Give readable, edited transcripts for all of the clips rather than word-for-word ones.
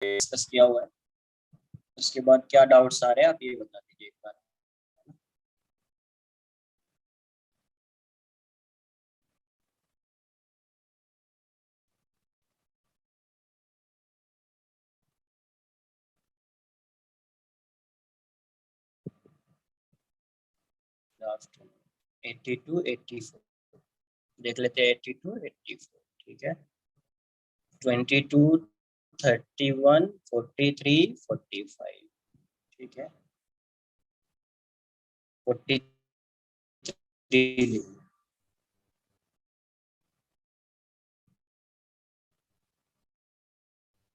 Discuss किया हुआ है। उसके बाद क्या डाउट्स आ रहे हैं आप ये बता दीजिए एक बार। लास्ट 82 84 देख लेते हैं। 82 84 ठीक है। 22 31 43 45 ठीक है। 43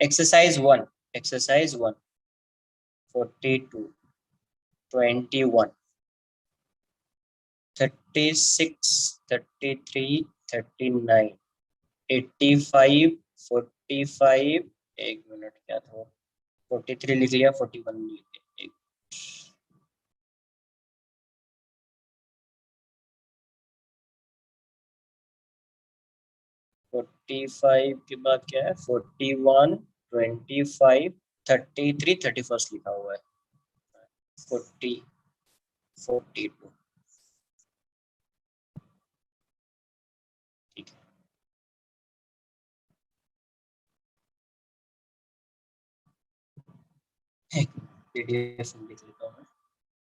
एक्सरसाइज 1 एक्सरसाइज 1 42 21 36 33 39 85 45 एक मिनट क्या था 43 लिख लिया 41 लिख लिया 45 के बाद क्या है 41 25 33 31 लिखा हुआ है 40 42 ठीक है। पीडीएफ लिख लेता हूँ।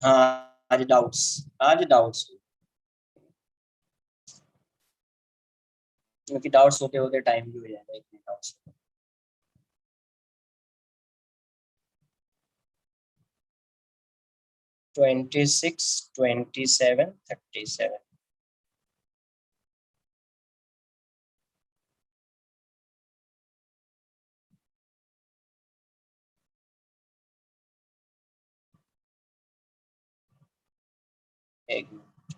हाँ आज डाउट्स क्योंकि डाउट्स होते होते टाइम भी हो जाएगा इतने डाउट्स। 26 27 37 एक मिनट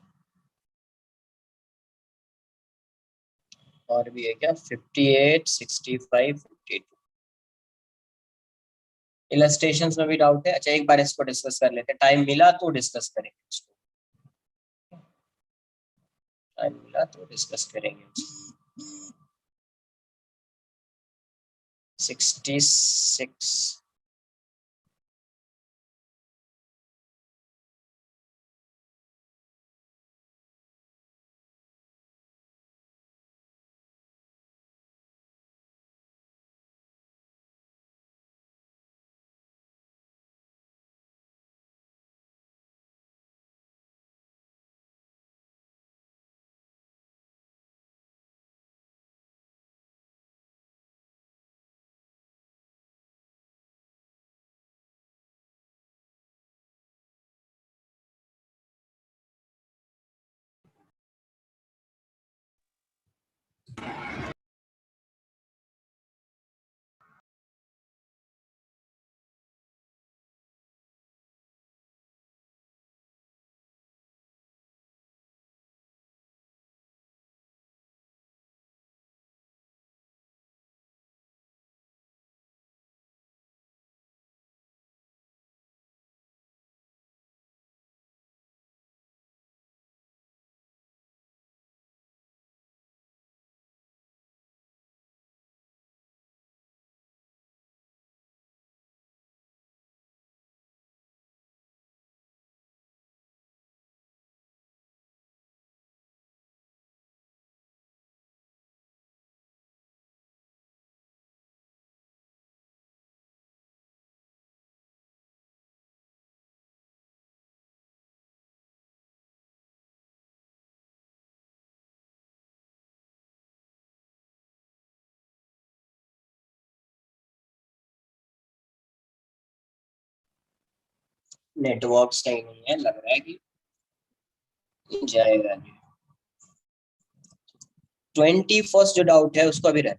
और भी है क्या 58 65 52 इलस्ट्रेशंस में भी डाउट है। अच्छा एक बार इसको डिस्कस कर लेते हैं टाइम मिला तो डिस्कस करेंगे इसको। टाइम मिला तो डिस्कस करेंगे। 66 नेटवर्क सही नहीं है लग रहा है कि जाएगा नहीं। 21 जो डाउट है उसको अभी रह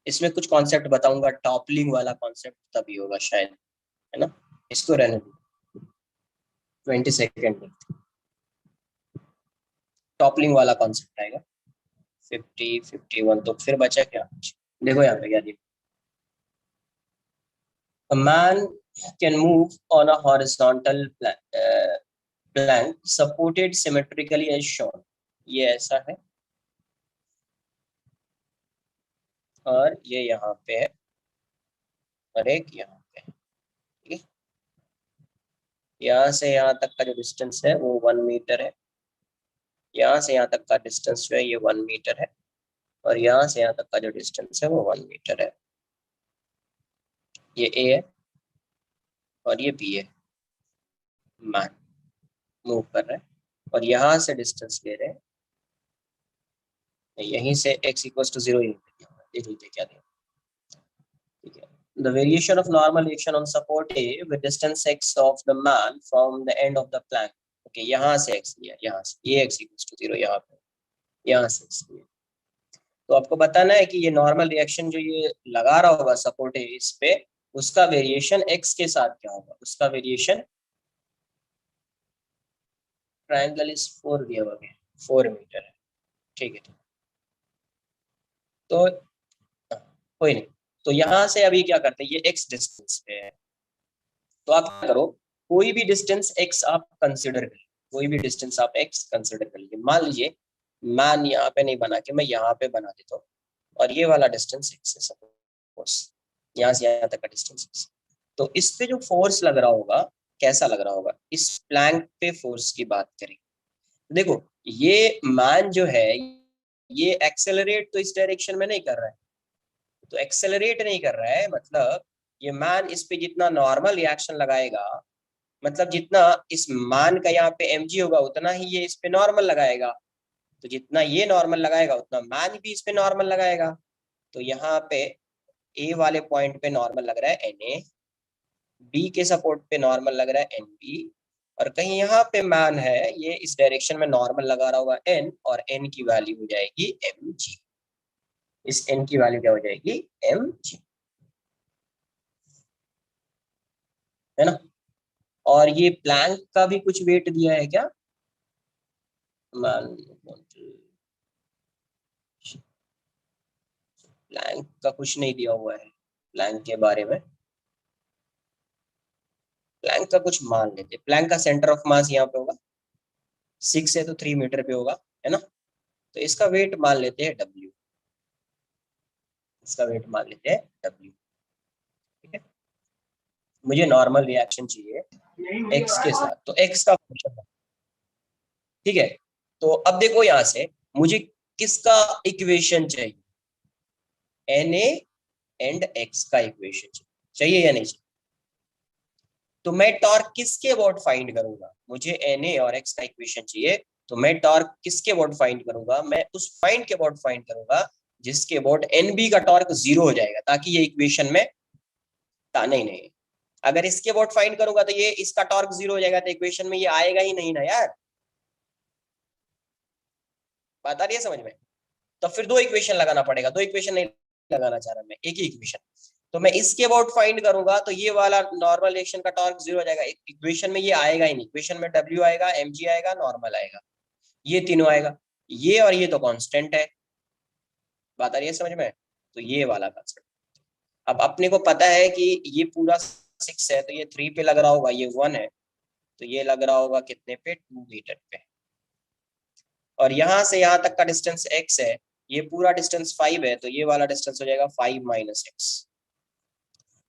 इसमें कुछ कॉन्सेप्ट बताऊंगा टॉपलिंग वाला कॉन्सेप्ट तभी होगा शायद है ना। इसको रहने दो 22 टॉपलिंग वाला कॉन्सेप्ट आएगा 51 तो फिर बचा क्या। देखो यहाँ पे क्या दिया a man can move on a horizontal plank supported symmetrically as shown ये ऐसा है और ये यहाँ पे है और एक यहाँ पे, ठीक है। यहाँ से यहाँ तक का जो डिस्टेंस है वो 1 मीटर है, यहाँ से यहाँ तक का डिस्टेंस जो है ये 1 मीटर है, और यहाँ से यहाँ तक का जो डिस्टेंस है वो 1 मीटर है। ये ए है और ये बी है, मैन मूव कर रहे हैं, और यहाँ से डिस्टेंस ले रहे हैं, यहीं से x इक्वल्स टू 0 देख लीजिए क्या दिया, ठीक है। The variation of normal reaction on support A with distance x of the man from the end of the plank. Okay, यहाँ से x लिया, यहाँ से ये x equals to 0, यहाँ पे यहाँ से x लिया। तो आपको बताना है कि ये नॉर्मल रिएक्शन जो ये लगा रहा होगा सपोर्ट ए इस पे, उसका वेरिएशन x के साथ क्या होगा, उसका वेरिएशन, ट्रायंगल इज 4 दिया हुआ है, 4 मीटर है, ठीक है। तो कोई नहीं, तो यहाँ से अभी क्या करते हैं, ये x डिस्टेंस पे है, तो आप क्या करो, कोई भी डिस्टेंस x आप कंसिडर करिए, कोई भी डिस्टेंस आप x कंसिडर कर लीजिए। मान लीजिए मान यहाँ पे नहीं बना के मैं यहाँ पे बना देता हूँ, और ये वाला डिस्टेंस x है, सपोज यहाँ से यहाँ तक का डिस्टेंस x। तो इस पे जो फोर्स लग रहा होगा कैसा लग रहा होगा, इस प्लैंक पे फोर्स की बात करें, देखो ये मैन जो है ये एक्सेलरेट तो इस डायरेक्शन में नहीं कर रहा है, तो एक्सेलरेट नहीं कर रहा है, मतलब ये मैन इस पे जितना नॉर्मल रिएक्शन लगाएगा, मतलब जितना इस मान का यहाँ पे mg होगा उतना ही ये इस पे नॉर्मल लगाएगा, तो जितना ये नॉर्मल लगाएगा उतना मान भी इस पे नॉर्मल लगाएगा। तो यहाँ पे ए वाले पॉइंट पे नॉर्मल लग रहा है Na, बी के सपोर्ट पे नॉर्मल लग रहा है Nb, और कहीं यहाँ पे मान है ये इस डायरेक्शन में नॉर्मल लगा रहा होगा N, और N की वैल्यू हो जाएगी mg, इस N की वैल्यू क्या हो जाएगी mg, है ना। और ये प्लैंक का भी कुछ वेट दिया है क्या, मान प्लैंक का कुछ नहीं दिया हुआ है, प्लैंक के बारे में, प्लैंक का कुछ मान लेते, प्लैंक का सेंटर ऑफ मास यहाँ पे होगा 6 है तो 3 मीटर पे होगा, है ना। तो इसका वेट मान लेते हैं W, इसका वेट मान लेते हैं W, ठीक है। मुझे नॉर्मल रिएक्शन चाहिए x के साथ, तो x का फंक्शन, ठीक है। तो अब देखो यहाँ से मुझे किसका इक्वेशन चाहिए, Na एंड x का इक्वेशन चाहिए या नहीं चाहिए। तो मैं टॉर्क किसके अबाउट फाइंड करूंगा, मुझे Na और x का इक्वेशन चाहिए, तो मैं टॉर्क किसके अबाउट फाइंड करूंगा, मैं उस पॉइंट के अबाउट फाइंड करूंगा जिसके अबाउट Nb का टॉर्क 0 हो जाएगा, ताकि ये इक्वेशन में नहीं, अगर इसके अबाउट फाइंड करूंगा तो ये इसका टॉर्क 0 हो जाएगा, तो इक्वेशन में ये आएगा ही नहीं ना यार, बात आ रही है समझ में। तो फिर दो इक्वेशन लगाना पड़ेगा, दो इक्वेशन नहीं लगाना चाह रहा मैं, एक ही इक्वेशन। तो मैं इसके अबाउट फाइंड करूंगा तो ये वाला नॉर्मल रिएक्शन का टॉर्क 0 हो जाएगा, इक्वेशन में ये आएगा ही नहीं, इक्वेशन में W आएगा, mg आएगा, नॉर्मल आएगा, ये तीनों आएगा, ये और ये तो कांस्टेंट है, बात आ रही है समझ में। तो ये वाला कांस्टेंट, अब अपने को पता है कि ये पूरा 6 है, तो ये 3 पे लग रहा होगा, ये 1 है, तो ये लग रहा होगा कितने पे, 2 मीटर पे, और यहाँ से यहाँ तक का डिस्टेंस x है, ये पूरा डिस्टेंस 5 है, तो ये वाला डिस्टेंस हो जाएगा 5 माइनस x,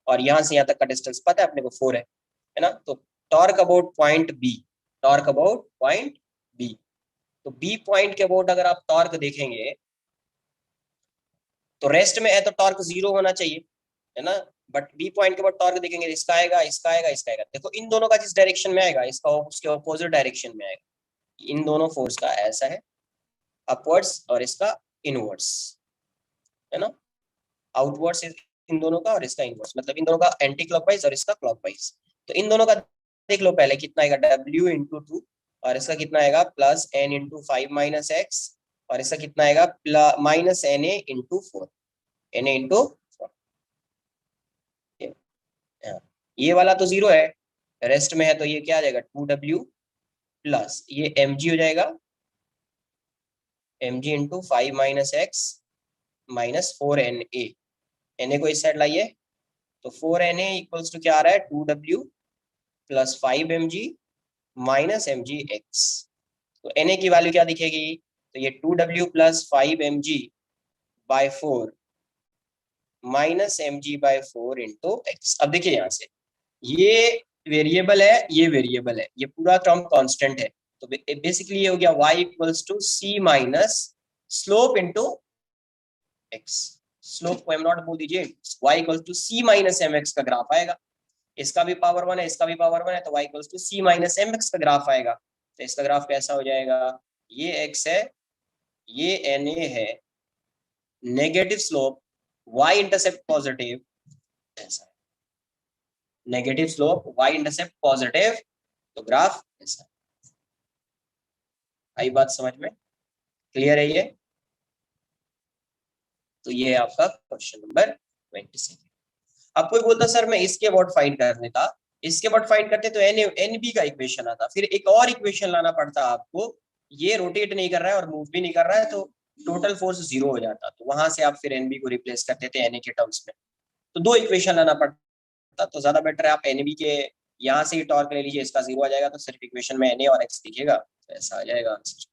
और यहाँ से यहाँ तक का डिस्टेंस पता है अपने को 4 है ना। तो torque about point B, torque about point B, तो बी पॉइंट के अबाउट अगर आप टॉर्क देखेंगे तो रेस्ट में है तो टॉर्क 0 होना चाहिए, है ना, बट बी पॉइंट के बाद टॉर्क देखेंगे, इसका आएगा, इसका आएगा, इसका आएगा, देखो इन दोनों का जिस डायरेक्शन में आएगा इसका उसके ऑपोजिट डायरेक्शन में आएगा, इन दोनों फोर्स का ऐसा है अपवर्ड्स और इसका इनवर्ड्स, है ना, आउटवर्ड्स इन दोनों का और इसका इनवर्ड्स, मतलब इन दोनों का एंटी क्लॉकवाइज और इसका क्लॉकवाइज। तो इन दोनों का देख लो पहले कितना आएगा, W इंटू 2, और इसका कितना आएगा plus n into 5 minus x, और इसका कितना आएगा minus Na into 4, Na into 4, ये वाला तो 0 है, रेस्ट में है, तो ये क्या आ जाएगा 2W प्लस ये mg हो जाएगा, mg into 5 minus x minus 4Na, Na को इस साइड लाइए, तो 4Na इक्वल्स टू क्या आ रहा है 2W plus 5mg minus mgx, तो Na की वैल्यू क्या दिखेगी, तो ये 2W plus 5mg by 4 minus M G by 4 into X. अब देखिए यहाँ से ये वेरिएबल है, ये वेरिएबल है, ये पूरा टर्म कांस्टेंट है, तो बेसिकली ये हो गया y equals to C minus slope into X. Slope को एम नॉट बोल दीजिए, y equals to C minus M X का ग्राफ आएगा। इसका भी पावर 1 है, इसका भी पावर 1 है, तो y equals to C minus M X का ग्राफ आएगा। तो इसका ग्राफ कैसा हो जाएगा, ये x है, ये na है, negative slope, y intercept positive, ऐसा negative slope, y intercept positive, तो ग्राफ ऐसा। आई बात समझ में, क्लियर है ये? तो ये है आपका क्वेश्चन नंबर 26। अब कोई बोलता सर मैं इसके वॉट फाइंड कर लेता, इसके वॉट फाइंड करते तो एन बी का इक्वेशन आता, फिर एक और इक्वेशन लाना पड़ता आपको, ये रोटेट नहीं कर रहा है और मूव भी नहीं कर रहा है, तो टोटल फोर्स 0 हो जाता, तो वहां से आप फिर एनबी को रिप्लेस करते थे एनए के टर्म्स में, तो 2 इक्वेशन लाना पड़ता, तो ज्यादा बेटर है आप एनबी के यहाँ से ही टॉर्क ले लीजिए, इसका 0 आ जाएगा, तो सिर्फ इक्वेशन में एनए और एक्स दिखेगा, तो ऐसा आ जाएगा आंसर।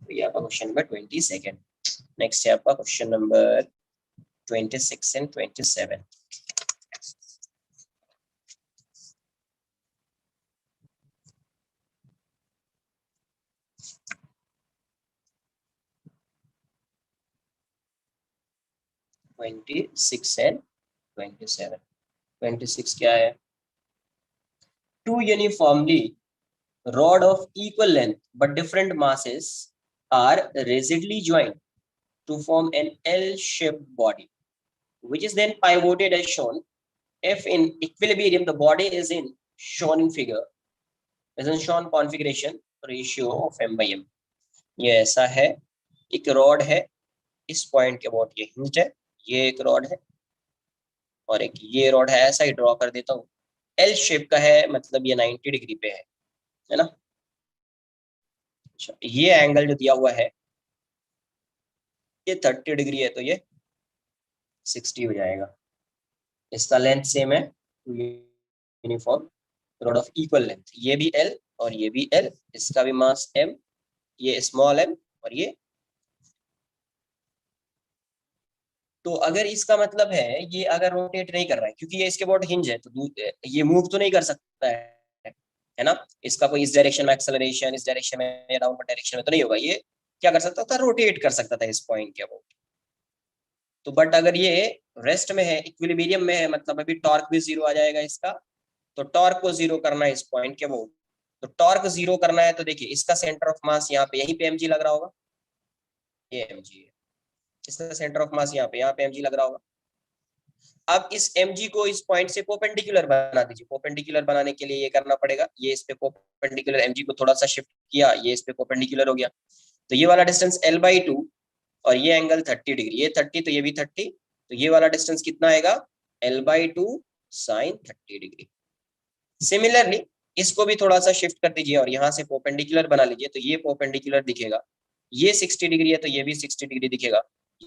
तो ये आपका क्वेश्चन नंबर 22। नेक्स्ट है आपका क्वेश्चन नंबर 26 एंड 27। एंड 27। 26 क्या है, two uniformly rod of equal length but different masses are rigidly joined to form an L-shaped body, which is then pivoted as shown. If in equilibrium, the body is in shown in figure, is in shown configuration ratio of m by m. ये ऐसा है, एक rod है, इस point के about ये hinge है, ये एक रॉड है, और एक ये रॉड है, ऐसा ही ड्रॉ कर देता हूँ, एल शेप का है, मतलब ये 90 डिग्री पे है ना। अच्छा, ये एंगल जो दिया हुआ है ये 30 डिग्री है, तो ये 60 हो जाएगा। इसका लेंथ सेम है, uniform rod of equal length, ये भी एल और ये भी एल, इसका भी मास एम, ये स्मॉल एम और ये। तो अगर इसका मतलब है ये अगर रोटेट नहीं कर रहा है, क्योंकि ये इसके बहुत हिंज है, तो ये मूव तो नहीं कर सकता है ना, इसका कोई इस डायरेक्शन में एक्सेलरेशन, इस डायरेक्शन में या डाउनवर्ड डायरेक्शन में तो नहीं होगा, ये क्या कर सकता था, रोटेट कर सकता था इस पॉइंट के अबाउट। तो बट अगर ये रेस्ट में है, इक्विलिब्रियम में है, मतलब अभी टॉर्क भी 0 आ जाएगा इसका, तो टॉर्क को 0 करना है इस पॉइंट के अबाउट, तो टॉर्क 0 करना है, तो देखिए इसका सेंटर ऑफ मास यहाँ पे, यहीं पे mg लग रहा होगा, ये mg है, इसका सेंटर ऑफ मास यहाँ पे mg लग रहा होगा। अब इस mg को इस पॉइंट से परपेंडिकुलर बना दीजिए, परपेंडिकुलर बनाने के लिए ये करना पड़ेगा, ये इस पे परपेंडिकुलर, mg को थोड़ा सा शिफ्ट किया, ये इस पे परपेंडिकुलर हो गया, तो ये वाला डिस्टेंस l/2 और ये एंगल 30 डिग्री, ये 30 तो ये भी 30, तो ये वाला डिस्टेंस कितना आएगा, l/2 sin 30 डिग्री। सिमिलरली इसको भी थोड़ा सा शिफ्ट कर दीजिए और यहाँ से परपेंडिकुलर बना लीजिए, तो ये परपेंडिकुलर दिखेगा, ये 60 डिग्री है तो ये भी 60 डिग्री दिखेगा,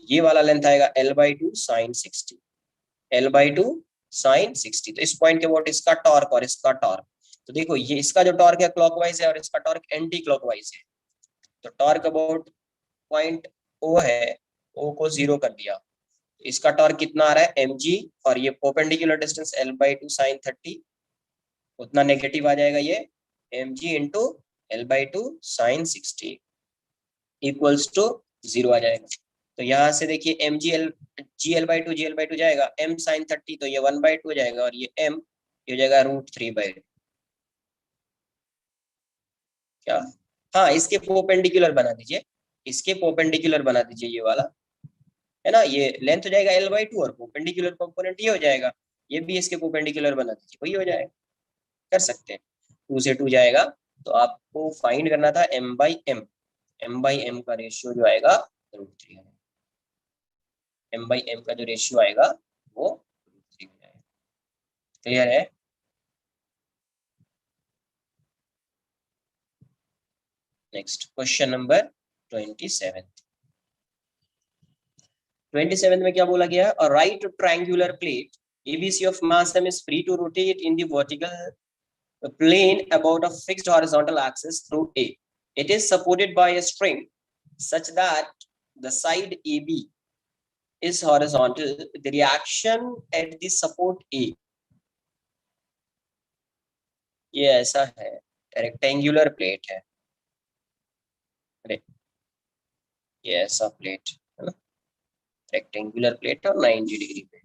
ये वाला लेंथ आएगा l/2 sin 60, l/2 sin 60। तो इस पॉइंट के अबाउट इसका टॉर्क और इसका टॉर्क, तो देखो ये इसका जो टॉर्क है क्लॉकवाइज है और इसका टॉर्क एंटी क्लॉकवाइज है, तो टॉर्क अबाउट पॉइंट ओ है, ओ को 0 कर दिया, इसका टॉर्क कितना आ रहा है mg, और ये परपेंडिकुलर डिस्टेंस l/2 sin 30, उतना नेगेटिव आ जाएगा, ये mg into l/2 sin 60 equals to 0 आ जाएगा। तो यहाँ से देखिए mg l gl/2 जाएगा, m sin 30 तो ये 1/2 हो जाएगा, और ये m ये हो जाएगा √3/2। क्या, हाँ इसके परपेंडिकुलर बना दीजिए, इसके परपेंडिकुलर बना दीजिए, ये वाला है ना, ये लेंथ हो जाएगा l/2 और परपेंडिकुलर कंपोनेंट ये हो जाएगा, ये भी इसके परपेंडिकुलर बना दीजिए, वही हो जाएगा, कर सकते हैं, 2 से 2 जाएगा। तो आपको फाइंड करना था m/m, m/m का रेशियो जो आएगा √3 है, m/m का जो रेशियो आएगा वो √3 हो जाएगा। क्लियर है? Next question number 27। 27 में क्या बोला गया है, right triangular plate ABC of mass m is free to rotate in the vertical plane about a fixed horizontal axis through A. It is supported by a string such that the side AB is horizontal, the reaction at the support A, ये ऐसा है, rectangular plate है, ये ऐसा plate है ना, rectangular plate और 90 degree पे,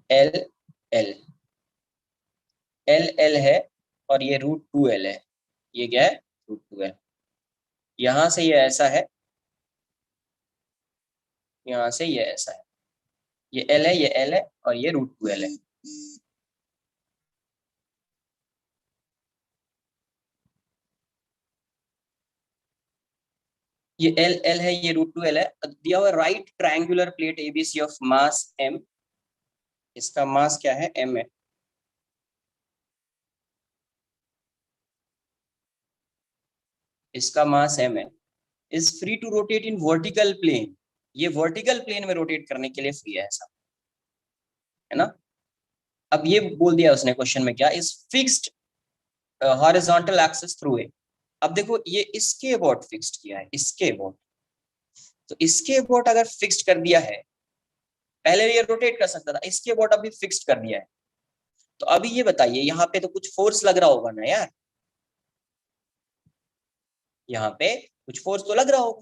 एल एल एल एल है और ये √2L है, ये क्या है, √2L। यहां से ये ऐसा है, यहां से ये ऐसा है, ये एल है, ये एल है और ये √2L है। ये एल एल है, ये √2L है, दिया हुआ right triangular plate ABC of mass m, इसका मास क्या है, m है, इसका मास m है, is free to rotate in vertical plane, ये वर्टिकल प्लेन में रोटेट करने के लिए फ्री है, ऐसा है ना। अब ये बोल दिया उसने क्वेश्चन में, क्या is fixed horizontal axis through a. अब देखो ये इसके अबाउट फिक्स्ड किया है, इसके अबाउट, तो इसके अबाउट अगर फिक्स्ड कर दिया है, पहले ये रोटेट कर सकता था, इसके अबाउट अभी फिक्स्ड कर दिया है, तो अभी ये बताइए यहाँ पे तो कुछ फोर्स लग रहा होगा ना यार, यहाँ पे कुछ फोर्स तो लग रहा होगा,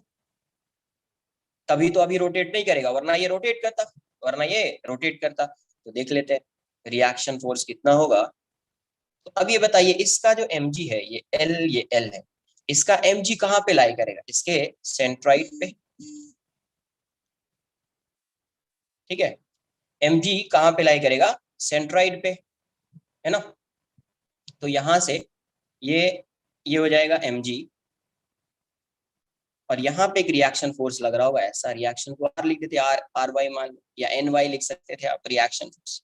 तभी तो अभी रोटेट नहीं करेगा, वरना ये रोटेट करता, वरना ये रोटेट करता। तो देख लेते हैं रिएक्शन फोर्स कितना होगा। तो अब ये बताइए इसका जो mg है, ये l है, इसका mg कहाँ पे लाई करेगा, इसके सेंट्राइड पे, ठीक है, mg कहाँ पे लाई करेगा, सेंट्राइड पे, है ना। तो यहां से ये ये हो जाएगा mg, और यहाँ पे एक रिएक्शन फोर्स लग रहा होगा, ऐसा रिएक्शन को आर लिख देते, आर वाई मान लो, या एन वाई लिख सकते थे आप, रिएक्शन फोर्स।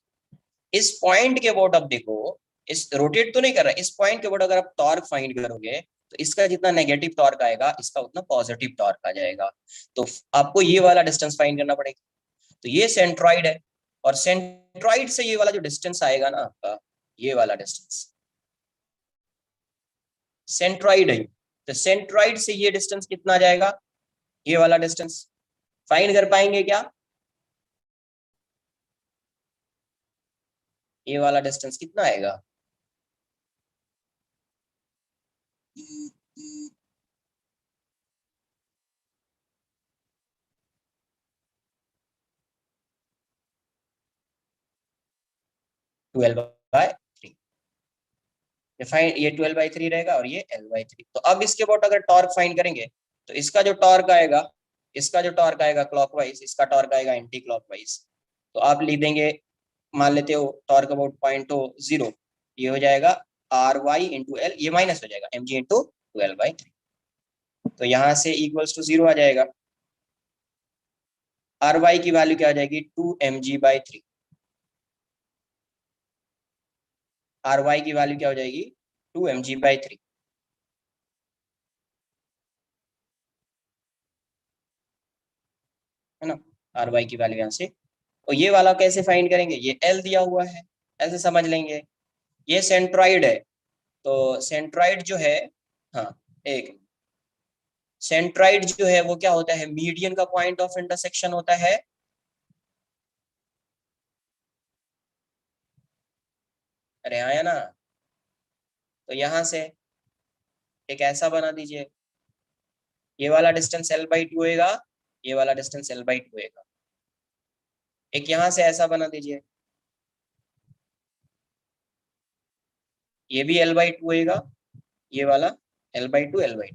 इस पॉइंट के अबाउट अब देखो, इस रोटेट तो नहीं कर रहा है, इस पॉइंट के अबाउट अगर आप टॉर्क फाइंड करोगे, तो इसका जितना नेगेटिव टॉर्क आएगा, इसका उतना पॉजिटिव टॉर्क आ जाएगा। तो आपको ये वाला डिस्टेंस फाइंड करना पड़ेगा। तो ये सेंट्रॉइड है, और सेंट्रॉइड से ये वाला जो डिस्टेंस आएगा ना आपका, ये वाला डिस्टेंस सेंट्रॉइड है, तो सेंट्रॉइड से ये डिस्टेंस कितना आ जाएगा, ये वाला डिस्टेंस फाइंड कर पाएंगे क्या, ये वाला डिस्टेंस कितना आएगा, 12/3, ये 12/3 रहेगा और ये L/3। तो अब इसके अबाउट अगर टॉर्क फाइंड करेंगे, तो इसका जो टॉर्क आएगा, इसका जो टॉर्क आएगा क्लॉकवाइज, इसका टॉर्क आएगा एंटी क्लॉकवाइज। तो आप लिख देंगे, मान लेते हो टॉर्क अबाउट पॉइंट हो 0, ये हो जाएगा RY × L, ये माइनस हो जाएगा mg × 12/3, तो यहाँ से इक्वल्स टू 0 आ जाएगा। RY की वैल्यू क्या आ जाएगी, 2mg/3, RY की वैल्यू क्या हो जाएगी, 2mg/3, है ना। RY की वैल्यू यहाँ से, और ये वाला कैसे फाइंड करेंगे, ये L दिया हुआ है, ऐसे समझ लेंगे, ये सेंट्रॉइड है, तो सेंट्रॉइड जो है, हाँ, एक सेंट्रॉइड जो है वो क्या होता है, मीडियन का पॉइंट ऑफ इंटरसेक्शन होता है, अरे आया ना। तो यहाँ से एक ऐसा बना दीजिए, ये वाला डिस्टेंस L/2 होएगा, ये वाला डिस्टेंस L/2 होएगा, एक यहाँ से ऐसा बना दीजिए, ये भी L/2 होएगा, ये वाला L/2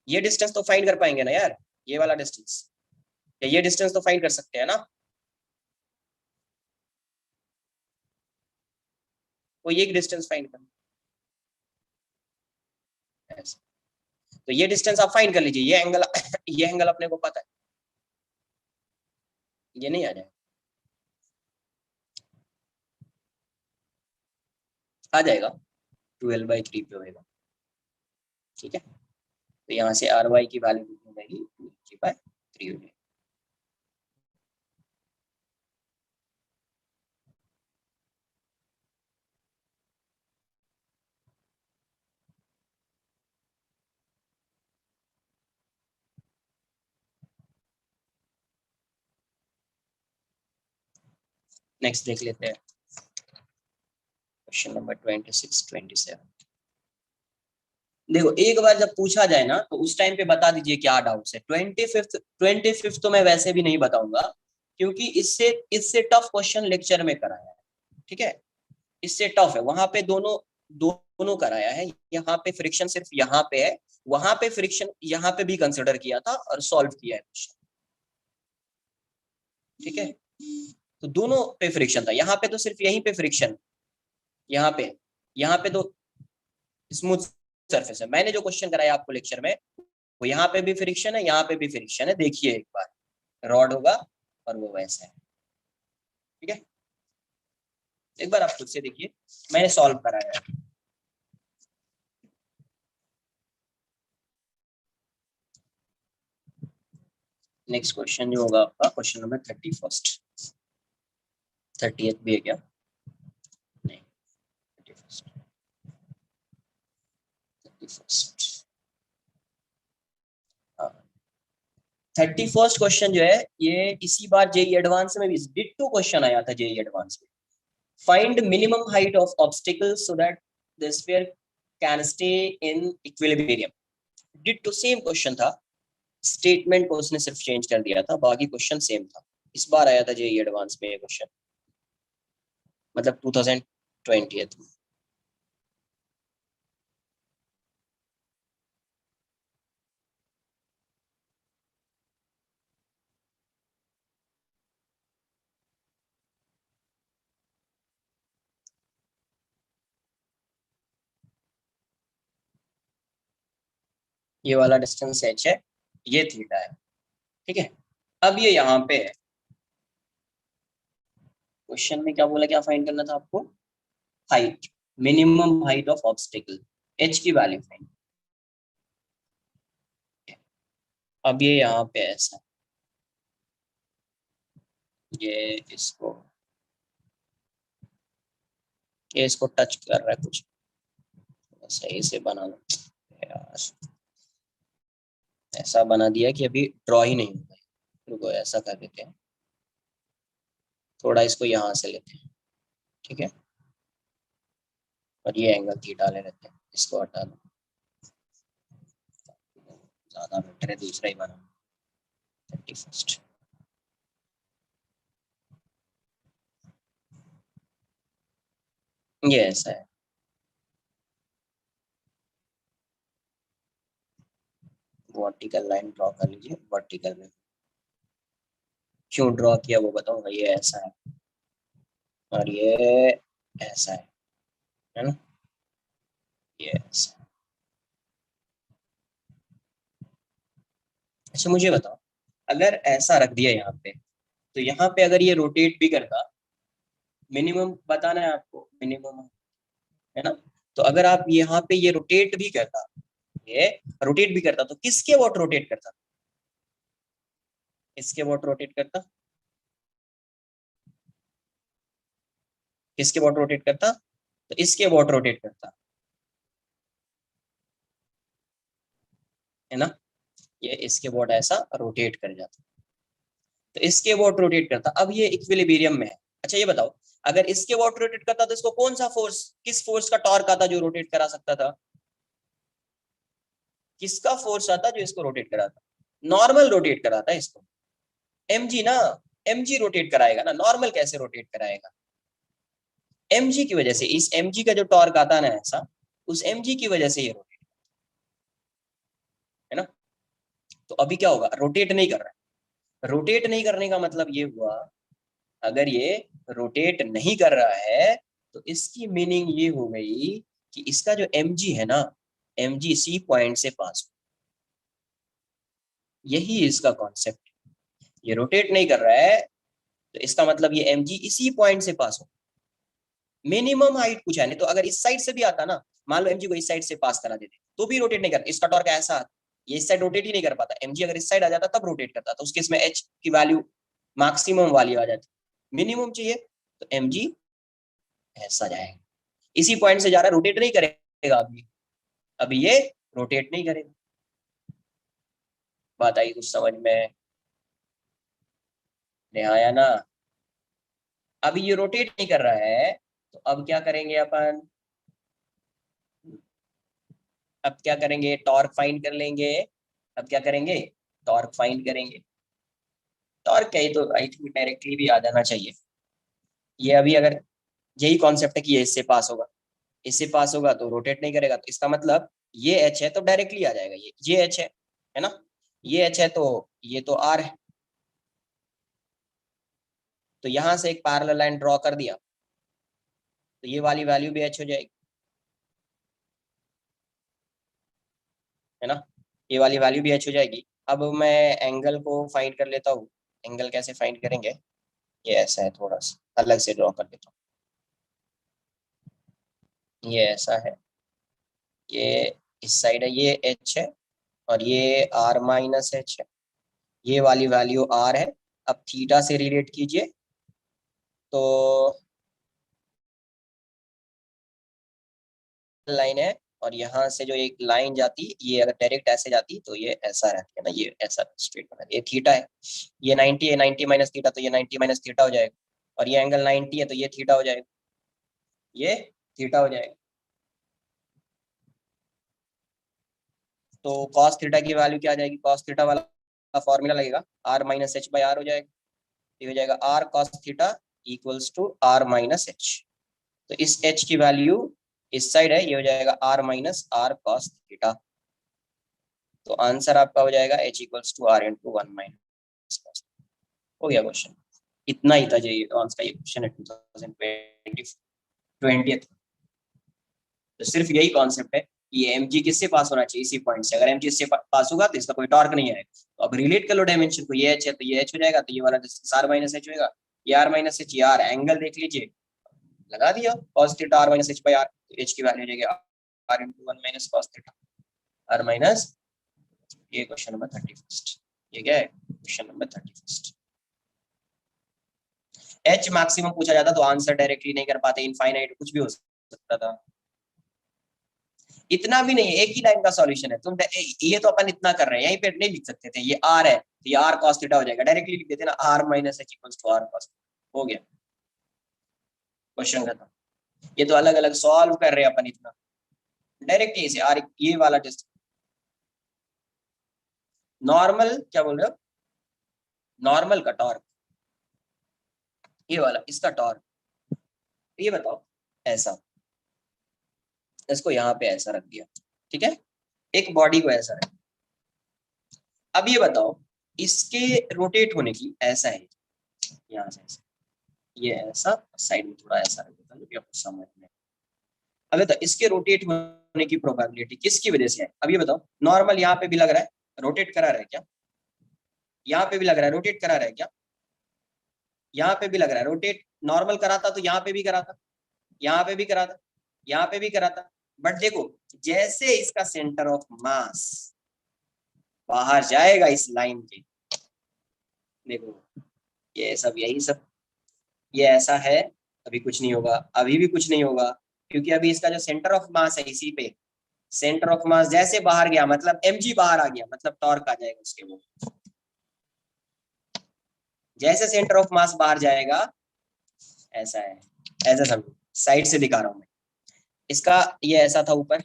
ये डिस्टेंस तो फाइंड कर पाएंगे ना यार, ये वाला डिस्टेंस, ये डिस्टेंस तो फाइंड कर सकते हैं ना, कोई एक डिस्टेंस फाइंड करना, ऐसा। तो ये डिस्टेंस आप फाइंड कर लीजिए, ये एंगल ये एंगल अपने को पता है, ये नहीं आ जाएगा, आ जाएगा, 12/3 पे होएगा, ठीक है। तो यहाँ से RY की वैल्यू कितनी हो जाएगी, 2mg/3 हो जाएगी। नेक्स्ट देख लेते हैं क्वेश्चन नंबर 26 27। देखो एक बार जब पूछा जाए ना तो उस टाइम पे बता दीजिए क्या डाउट्स है। 25 तो मैं वैसे भी नहीं बताऊंगा, क्योंकि इससे इससे टफ क्वेश्चन लेक्चर में कराया है, ठीक है। इससे टफ है, वहां पे दोनों दोनों कराया है। यहाँ पे फ्रिक्शन सिर्फ यहाँ पे है, वहां पे फ्रिक्शन यहाँ पे भी कंसिडर किया था और सॉल्व किया है क्वेश्चन, ठीक है। तो दोनों पे फ्रिक्शन था, यहाँ पे तो सिर्फ यहीं पे फ्रिक्शन, यहाँ पे तो स्मूथ सरफेस है। मैंने जो क्वेश्चन कराया आपको लेक्चर में, वो यहाँ पे भी फ्रिक्शन है, यहाँ पे भी फ्रिक्शन है। देखिए एक बार रॉड होगा और वो वैसा है, ठीक है। एक बार आप खुद से देखिए, मैंने सॉल्व कराया है। नेक्स्ट क्वेश्चन जो होगा आपका क्वेश्चन नंबर 31। 30th भी है क्या? नहीं, 31st। 31st क्वेश्चन जो है ये इसी बार जेई एडवांस में भी डिट्टो क्वेश्चन आया था जेई एडवांस में। Find minimum height of obstacle so that the sphere can stay in equilibrium. Ditto same question था, स्टेटमेंट को उसने सिर्फ चेंज कर दिया था, बाकी क्वेश्चन सेम था। इस बार आया था जेई एडवांस में ये क्वेश्चन, मतलब 2020 में। ये वाला डिस्टेंस h है, ये थीटा है, ठीक है। अब ये यहाँ पे है, क्वेश्चन में क्या बोला, क्या फाइंड करना था आपको? Height, minimum height of obstacle, h की वैल्यू फाइंड। अब ये यहाँ पे ऐसा, ये इसको टच कर रहा है कुछ, सही से बना लो यार। ऐसा बना दिया कि अभी ड्रॉ ही नहीं होगा। रुको ऐसा कर देते हैं, थोड़ा इसको यहाँ से लेते हैं, ठीक है। और ये एंगल थीटा ले लेते हैं, इसको हटा दो, ज्यादा बेटर है दूसरा ही बना। 31st, ये ऐसा है। वर्टिकल लाइन ड्रॉ कर लीजिए, वर्टिकल में क्यों ड्रॉ किया वो बताऊंगा। ये ऐसा है और ये ऐसा है ना, ये ऐसा है। अच्छा मुझे बताओ, अगर ऐसा रख दिया यहाँ पे, तो यहाँ पे अगर ये रोटेट भी करता, मिनिमम बताना है आपको, मिनिमम है ना। तो अगर आप यहाँ पे ये रोटेट भी करता, ये रोटेट भी करता, तो किसके वॉट रोटेट करता? इसके वॉट रोटेट करता, किसके वॉट रोटेट करता? तो इसके वॉट रोटेट करता, है ना। ये इसके वॉट ऐसा रोटेट कर जाता, तो इसके वॉट रोटेट करता। अब ये इक्विलिब्रियम में है। अच्छा ये बताओ, अगर इसके वॉट रोटेट करता तो इसको कौन सा फोर्स, किस फोर्स का टॉर्क आता जो रोटेट करा सकता था? किसका फोर्स आता जो इसको रोटेट कराता? नॉर्मल रोटेट कराता इसको, mg ना। mg रोटेट कराएगा ना, नॉर्मल कैसे रोटेट कराएगा? mg की वजह से, इस mg का जो टॉर्क आता है ना ऐसा, उस mg की वजह से ये रोटेट, है ना। तो अभी क्या होगा, रोटेट नहीं कर रहा है। रोटेट नहीं करने का मतलब ये हुआ, अगर ये रोटेट नहीं कर रहा है तो इसकी मीनिंग ये हो गई कि इसका जो mg है ना, mg इसी पॉइंट से पास, यही इसका कॉन्सेप्ट। ये रोटेट नहीं कर रहा है तो इसका मतलब ये mg इसी पॉइंट से पास हो। मिनिमम हाइट पूछा है, नहीं तो अगर इस साइड से भी आता ना, मान लो mg को इस साइड से पास करा देते तो भी रोटेट नहीं करता। इसका टॉर्क ऐसा, ये इस साइड रोटेट ही नहीं कर पाता। mg अगर इस साइड आ जाता तब रोटेट करता, तो उस केस में h की वैल्यू मैक्सिमम वाली आ जाती। मिनिमम चाहिए तो mg ऐसा जाएगा, इसी पॉइंट से जा रहा है, रोटेट नहीं करेगा। अभी अभी ये रोटेट नहीं करेगा। बात आई कुछ समझ में? नहीं आया ना? अभी ये रोटेट नहीं कर रहा है, तो अब क्या करेंगे अपन, अब क्या करेंगे, टॉर्क फाइंड कर लेंगे। अब क्या करेंगे, टॉर्क फाइंड करेंगे। टॉर्क क्या, ही तो आई थिंक डायरेक्टली भी आ जाना चाहिए। ये अभी अगर यही कॉन्सेप्ट है कि ये इससे पास होगा, इससे पास होगा तो रोटेट नहीं करेगा, तो इसका मतलब ये एच है तो डायरेक्टली आ जाएगा, ये एच है ना, ये एच है तो ये तो आर है। तो यहां से एक पैरेलल लाइन ड्रॉ कर दिया, तो ये वाली वैल्यू भी एच हो जाएगी, है ना, ये वाली वैल्यू भी एच हो जाएगी। अब मैं एंगल को फाइंड कर लेता हूँ। एंगल कैसे फाइंड करेंगे, ये ऐसा है, थोड़ा सा अलग से ड्रॉ कर देता हूँ, ये ऐसा है, ये इस साइड है, ये एच है, और ये आर माइनस एच है, ये वाली वैल्यू आर है। अब थीटा से रिलेट कीजिए, तो लाइन है, और यहाँ से जो एक लाइन जाती, ये अगर डायरेक्ट ऐसे जाती तो ये ऐसा रहती है ना, ये ऐसा स्ट्रेट बना, ये थीटा है, ये 90 है, 90 माइनस थीटा, तो ये 90 माइनस थीटा हो जाएगा, और ये एंगल 90 है तो ये थीटा हो जाएगा, ये थीटा हो जाएगा। तो cos थीटा की वैल्यू क्या आ जाएगी, cos थीटा वाला फॉर्मूला लगेगा, r minus H by R हो जाएगा, ये हो जाएगा r cos theta equals to r minus H. तो इस h की वैल्यू इस साइड है, ये हो जाएगा r minus R cos theta. तो आंसर आपका हो जाएगा h equals to r into 1 minus. हो गया क्वेश्चन, इतना ही था जो ये एडवांस का ये क्वेश्चन है 2020। तो सिर्फ यही कॉन्सेप्ट है कि एम जी किससे पास होना चाहिए, इसी पॉइंट से। अगर एम जी इससे पास होगा तो इसका कोई टॉर्क नहीं आएगा। तो अब रिलेट कर लो डायमेंशन को, ये एच है तो ये एच हो जाएगा, तो ये वाला डिस्टेंस आर माइनस एच होगा, ये आर माइनस एच, यार एंगल देख लीजिए, लगा दिया cos theta R minus H by R, H की वैल्यू हो जाएगी R into 1 minus cos theta R minus. ये क्वेश्चन नंबर 31, ये क्या है, क्वेश्चन नंबर 31। एच मैक्सिमम पूछा जाता तो आंसर डायरेक्टली नहीं कर पाते, इनफाइनाइट कुछ भी हो सकता था। इतना भी नहीं, एक ही लाइन का सॉल्यूशन है, तुम ये तो अपन इतना कर रहे हैं, यहीं पे नहीं लिख सकते थे, ये आर है तो ये आर cos थीटा हो जाएगा, डायरेक्टली लिख देते ना, R minus H equals to R cos, हो गया क्वेश्चन खत्म। ये तो अलग अलग सॉल्व कर रहे हैं अपन, इतना डायरेक्ट इसे आर, ये वाला टेस्ट नॉर्मल क्या बोल रहे हो, नॉर्मल का टॉर्क, ये वाला इसका टॉर्क, ये बताओ ऐसा, इसको यहाँ पे ऐसा रख दिया, ठीक है, एक बॉडी को ऐसा रख। अब ये बताओ इसके रोटेट होने की, ऐसा है यहाँ से ऐसा, ये ऐसा साइड में थोड़ा ऐसा रख देता हूँ आपको समझ में। अब बताओ इसके रोटेट होने की प्रोबेबिलिटी किसकी वजह से है, अब ये बताओ, नॉर्मल यहाँ पे भी लग रहा है, रोटेट करा रहा है क्या, यहाँ पे भी लग रहा है रोटेट करा रहा है क्या, यहाँ पे भी लग रहा है रोटेट, नॉर्मल कराता तो यहाँ पे भी कराता, यहाँ पे भी कराता, यहाँ पे भी कराता, बट देखो जैसे इसका सेंटर ऑफ मास बाहर जाएगा इस लाइन के, देखो ये सब यही सब, ये ऐसा है, अभी कुछ नहीं होगा, अभी भी कुछ नहीं होगा, क्योंकि अभी इसका जो सेंटर ऑफ मास है इसी पे, सेंटर ऑफ मास जैसे बाहर गया मतलब mg बाहर आ गया, मतलब टॉर्क आ जाएगा उसके वो, जैसे सेंटर ऑफ मास बाहर जाएगा, ऐसा है, ऐसा समझो, साइड से दिखा रहा हूं मैं, इसका ये ऐसा था ऊपर,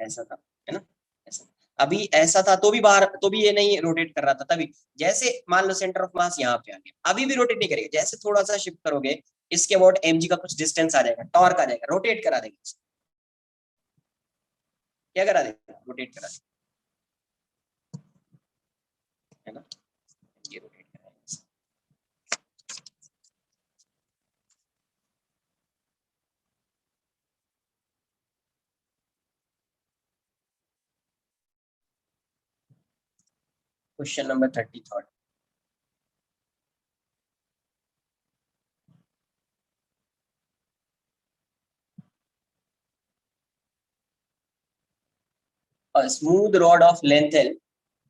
ऐसा था, है ना, ऐसा, अभी ऐसा था तो भी बाहर, तो भी ये नहीं रोटेट कर रहा था, तभी जैसे मान लो सेंटर ऑफ मास यहाँ पे आ गया, अभी भी रोटेट नहीं करेगा, जैसे थोड़ा सा शिफ्ट करोगे इसके अबाउट mg का कुछ डिस्टेंस आ जाएगा, टॉर्क आ जाएगा, रोटेट करा देगा, क्या करा देगा, रोटेट करा देगा, है ना, ये रोटेट कराएगा। Question number 33, a smooth rod of length L,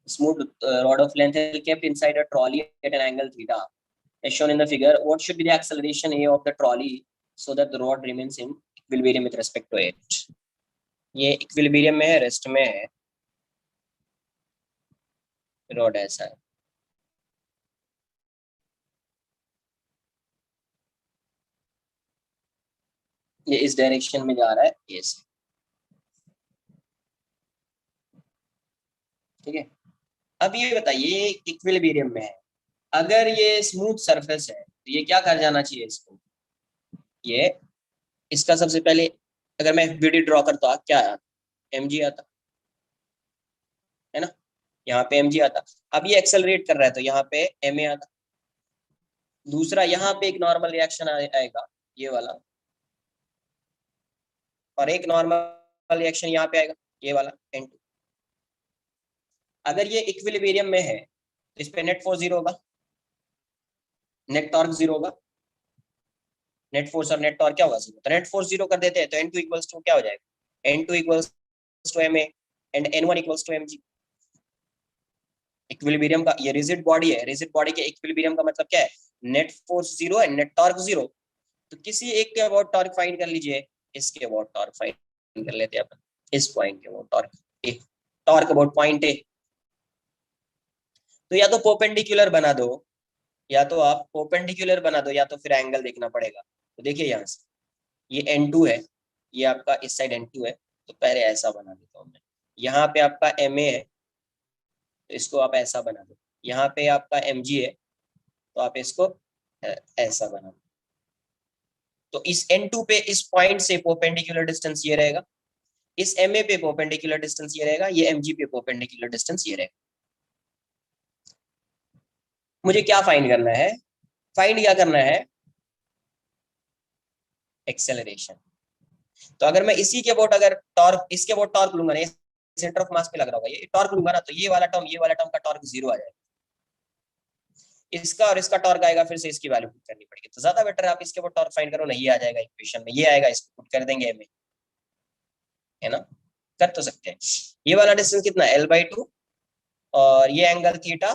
smooth rod of length L kept inside a trolley at an angle theta, as shown in the figure. What should be the acceleration a of the trolley so that the rod remains in equilibrium with respect to it? ये equilibrium में है, rest में है, rod ऐसा है, ये इस direction में जा रहा है ये से, ठीक है। अब ये बताइए इक्विलिब्रियम में है, अगर ये स्मूथ सरफेस है तो ये क्या कर जाना चाहिए इसको, ये इसका सबसे पहले अगर मैं वीडियो ड्रॉ करता क्या आता, एम जी आता है ना, यहाँ पे एम जी आता। अब ये एक्सेलरेट कर रहा है तो यहाँ पे एम ए आता। दूसरा यहाँ पे एक नॉर्मल रिएक्शन आएगा ये वाला, और एक नॉर्मल रिएक्शन यहाँ पे आएगा ये वाला एन टू। अगर ये इक्विलिब्रियम में है तो इस पे नेट फोर्स जीरो होगा, नेट टॉर्क जीरो होगा, नेट फोर्स और नेट टॉर्क क्या होगा जीरो, तो नेट फोर्स जीरो कर देते हैं तो एन टू इक्वल्स टू क्या हो जाएगा, N two equals to M A and N one equals to M G. Equilibrium का ये रिजिड बॉडी है, रिजिड बॉडी के इक्विलिब्रियम का मतलब क्या है, नेट फोर्स जीरो है नेट टॉर्क जीरो। तो किसी एक के अबाउट टॉर्क फाइंड कर लीजिए, इसके अबाउट टॉर्क फाइंड कर लेते हैं अपन, इस पॉइंट के about torque A, torque about point A. तो या तो परपेंडिकुलर बना दो, या तो आप परपेंडिकुलर बना दो, या तो फिर एंगल देखना पड़ेगा। तो देखिए यहाँ से ये N2 है, ये आपका इस साइड N2 है, तो पहले ऐसा बना देता हूँ मैं। यहाँ पे आपका MA है तो इसको आप ऐसा बना दो, यहाँ पे आपका MG है तो आप इसको ऐसा बना दो। तो इस N2 पे इस पॉइंट से परपेंडिकुलर डिस्टेंस ये रहेगा, इस MA पे परपेंडिकुलर डिस्टेंस ये रहेगा, ये MG पे परपेंडिकुलर डिस्टेंस ये रहेगा। मुझे क्या फाइंड करना है, फाइंड क्या करना है, एक्सेलरेशन। तो अगर मैं इसी के अबाउट अगर टॉर्क, इसके अबाउट टॉर्क लूंगा ना, सेंटर ऑफ मास पे लग रहा होगा ये टॉर्क लूंगा ना, तो ये वाला टर्म का टॉर्क जीरो आ जाएगा, इसका और इसका टॉर्क आएगा, फिर से इसकी वैल्यू पुट करनी पड़ेगी। तो ज्यादा बेटर है आप इसके ऊपर टॉर्क फाइंड करो, नहीं आ जाएगा इक्वेशन में, ये आएगा इसको पुट कर देंगे हमें, है ना, कर तो सकते हैं। ये वाला डिस्टेंस कितना है L/2, और ये एंगल थीटा,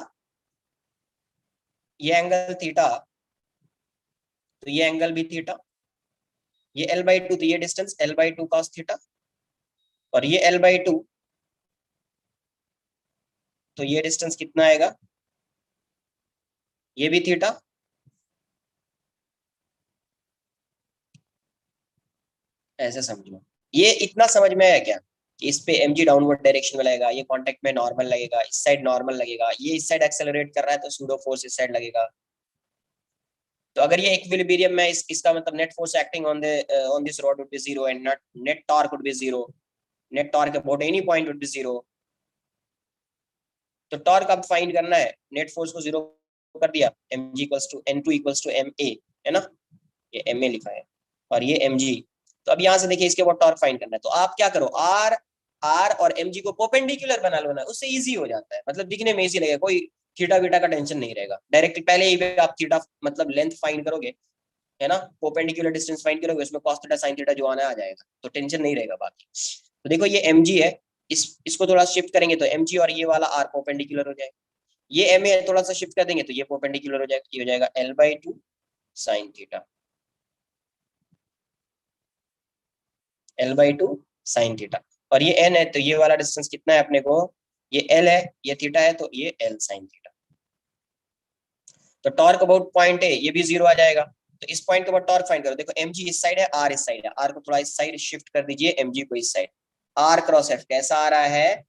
ये एंगल थीटा, तो ये एंगल भी थीटा, ये L/2, तो ये डिस्टेंस L/2 cos थीटा, और ये L/2, तो ये डिस्टेंस कितना आएगा, ये भी थीटा, ऐसे समझो। ये इतना समझ में आया क्या कि इस पे mg डाउनवर्ड डायरेक्शन में लगेगा, ये कांटेक्ट में नॉर्मल लगेगा, इस साइड नॉर्मल लगेगा, ये इस साइड एक्सेलरेट कर रहा है तो सूडो फोर्स इस साइड लगेगा। तो अगर ये इक्विलिब्रियम में इसका मतलब net force acting on this rod would be zero and net torque would be zero, net torque about any point would be zero. तो टॉर्क अब फाइंड करना है, नेट फोर्स को जीरो कर दिया, mg equals to n2 equals to ma, है ना, ये ma लिखा है, और ये mg। तो अब यहाँ से देखिए इसके बाद टॉर्क फाइंड करना है, तो आप क्या करो, r और mg को परपेंडिकुलर बना लो ना, उससे इजी हो जाता है, मतलब दिखने में इजी लगेगा, कोई थीटा बीटा का टेंशन नहीं रहेगा, डायरेक्ट पहले ही आप थीटा मतलब लेंथ फाइंड करोगे, है ना, परपेंडिकुलर डिस्टेंस फाइंड करोगे, उसमें cos थीटा sin थीटा जो आना आ जाएगा, तो टेंशन नहीं रहेगा बाकी। तो देखो ये mg है, इसको थोड़ा शिफ्ट करेंगे तो mg और ये वाला r परपेंडिकुलर हो जाएगा, ये ma थोड़ा सा शिफ्ट कर देंगे तो ये परपेंडिकुलर हो जाएगा, ये हो जाएगा L/2 sin theta, L/2 sin theta, और ये n है तो ये वाला डिस्टेंस कितना है अपने को, ये L है, ये थीटा है तो ये L sin थीटा। तो टॉर्क अबाउट पॉइंट है, ये भी जीरो आ जाएगा, तो इस पॉइंट के बाद टॉर्क फाइंड करो, देखो mg इस साइड है, r इस साइड है, r को थोड़ा इस साइड शिफ्ट कर दीजिए, mg को इस साइड, r क्रॉस f कैसा आ रहा है,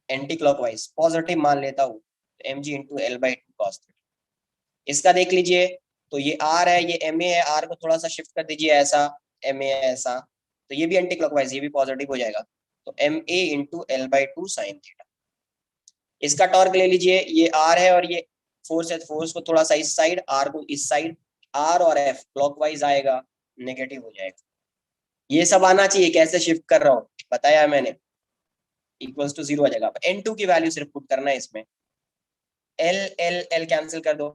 एंटी क्लॉकवाइज, पॉजिटिव मान लेता हूँ, तो mg into L/2 cos theta. इसका देख लीजिए, तो ये r है, ये ma है, r को थोड़ा सा शिफ्ट कर दीजिए ऐसा, ma ऐसा, तो ये भी एंटी क्लॉकवाइज, ये भी पॉजिटिव हो जाएगा, तो ma into L/2 sin theta. इसका टॉर्क ले लीजिए, ये r है और ये फोर्स है, फोर्स को थोड़ा सा इस साइड, r को इस साइड, r और f क्लॉकवाइज आएगा, नेगेटिव हो जाएगा। ये सब आना चाहिए, कैसे शिफ्ट कर रहा हूँ बताया मैंने, इक्वल्स टू जीरो आ जाएगा। n2 की वैल्यू सिर्फ पुट करना है इसमें, l l l कैंसिल कर दो,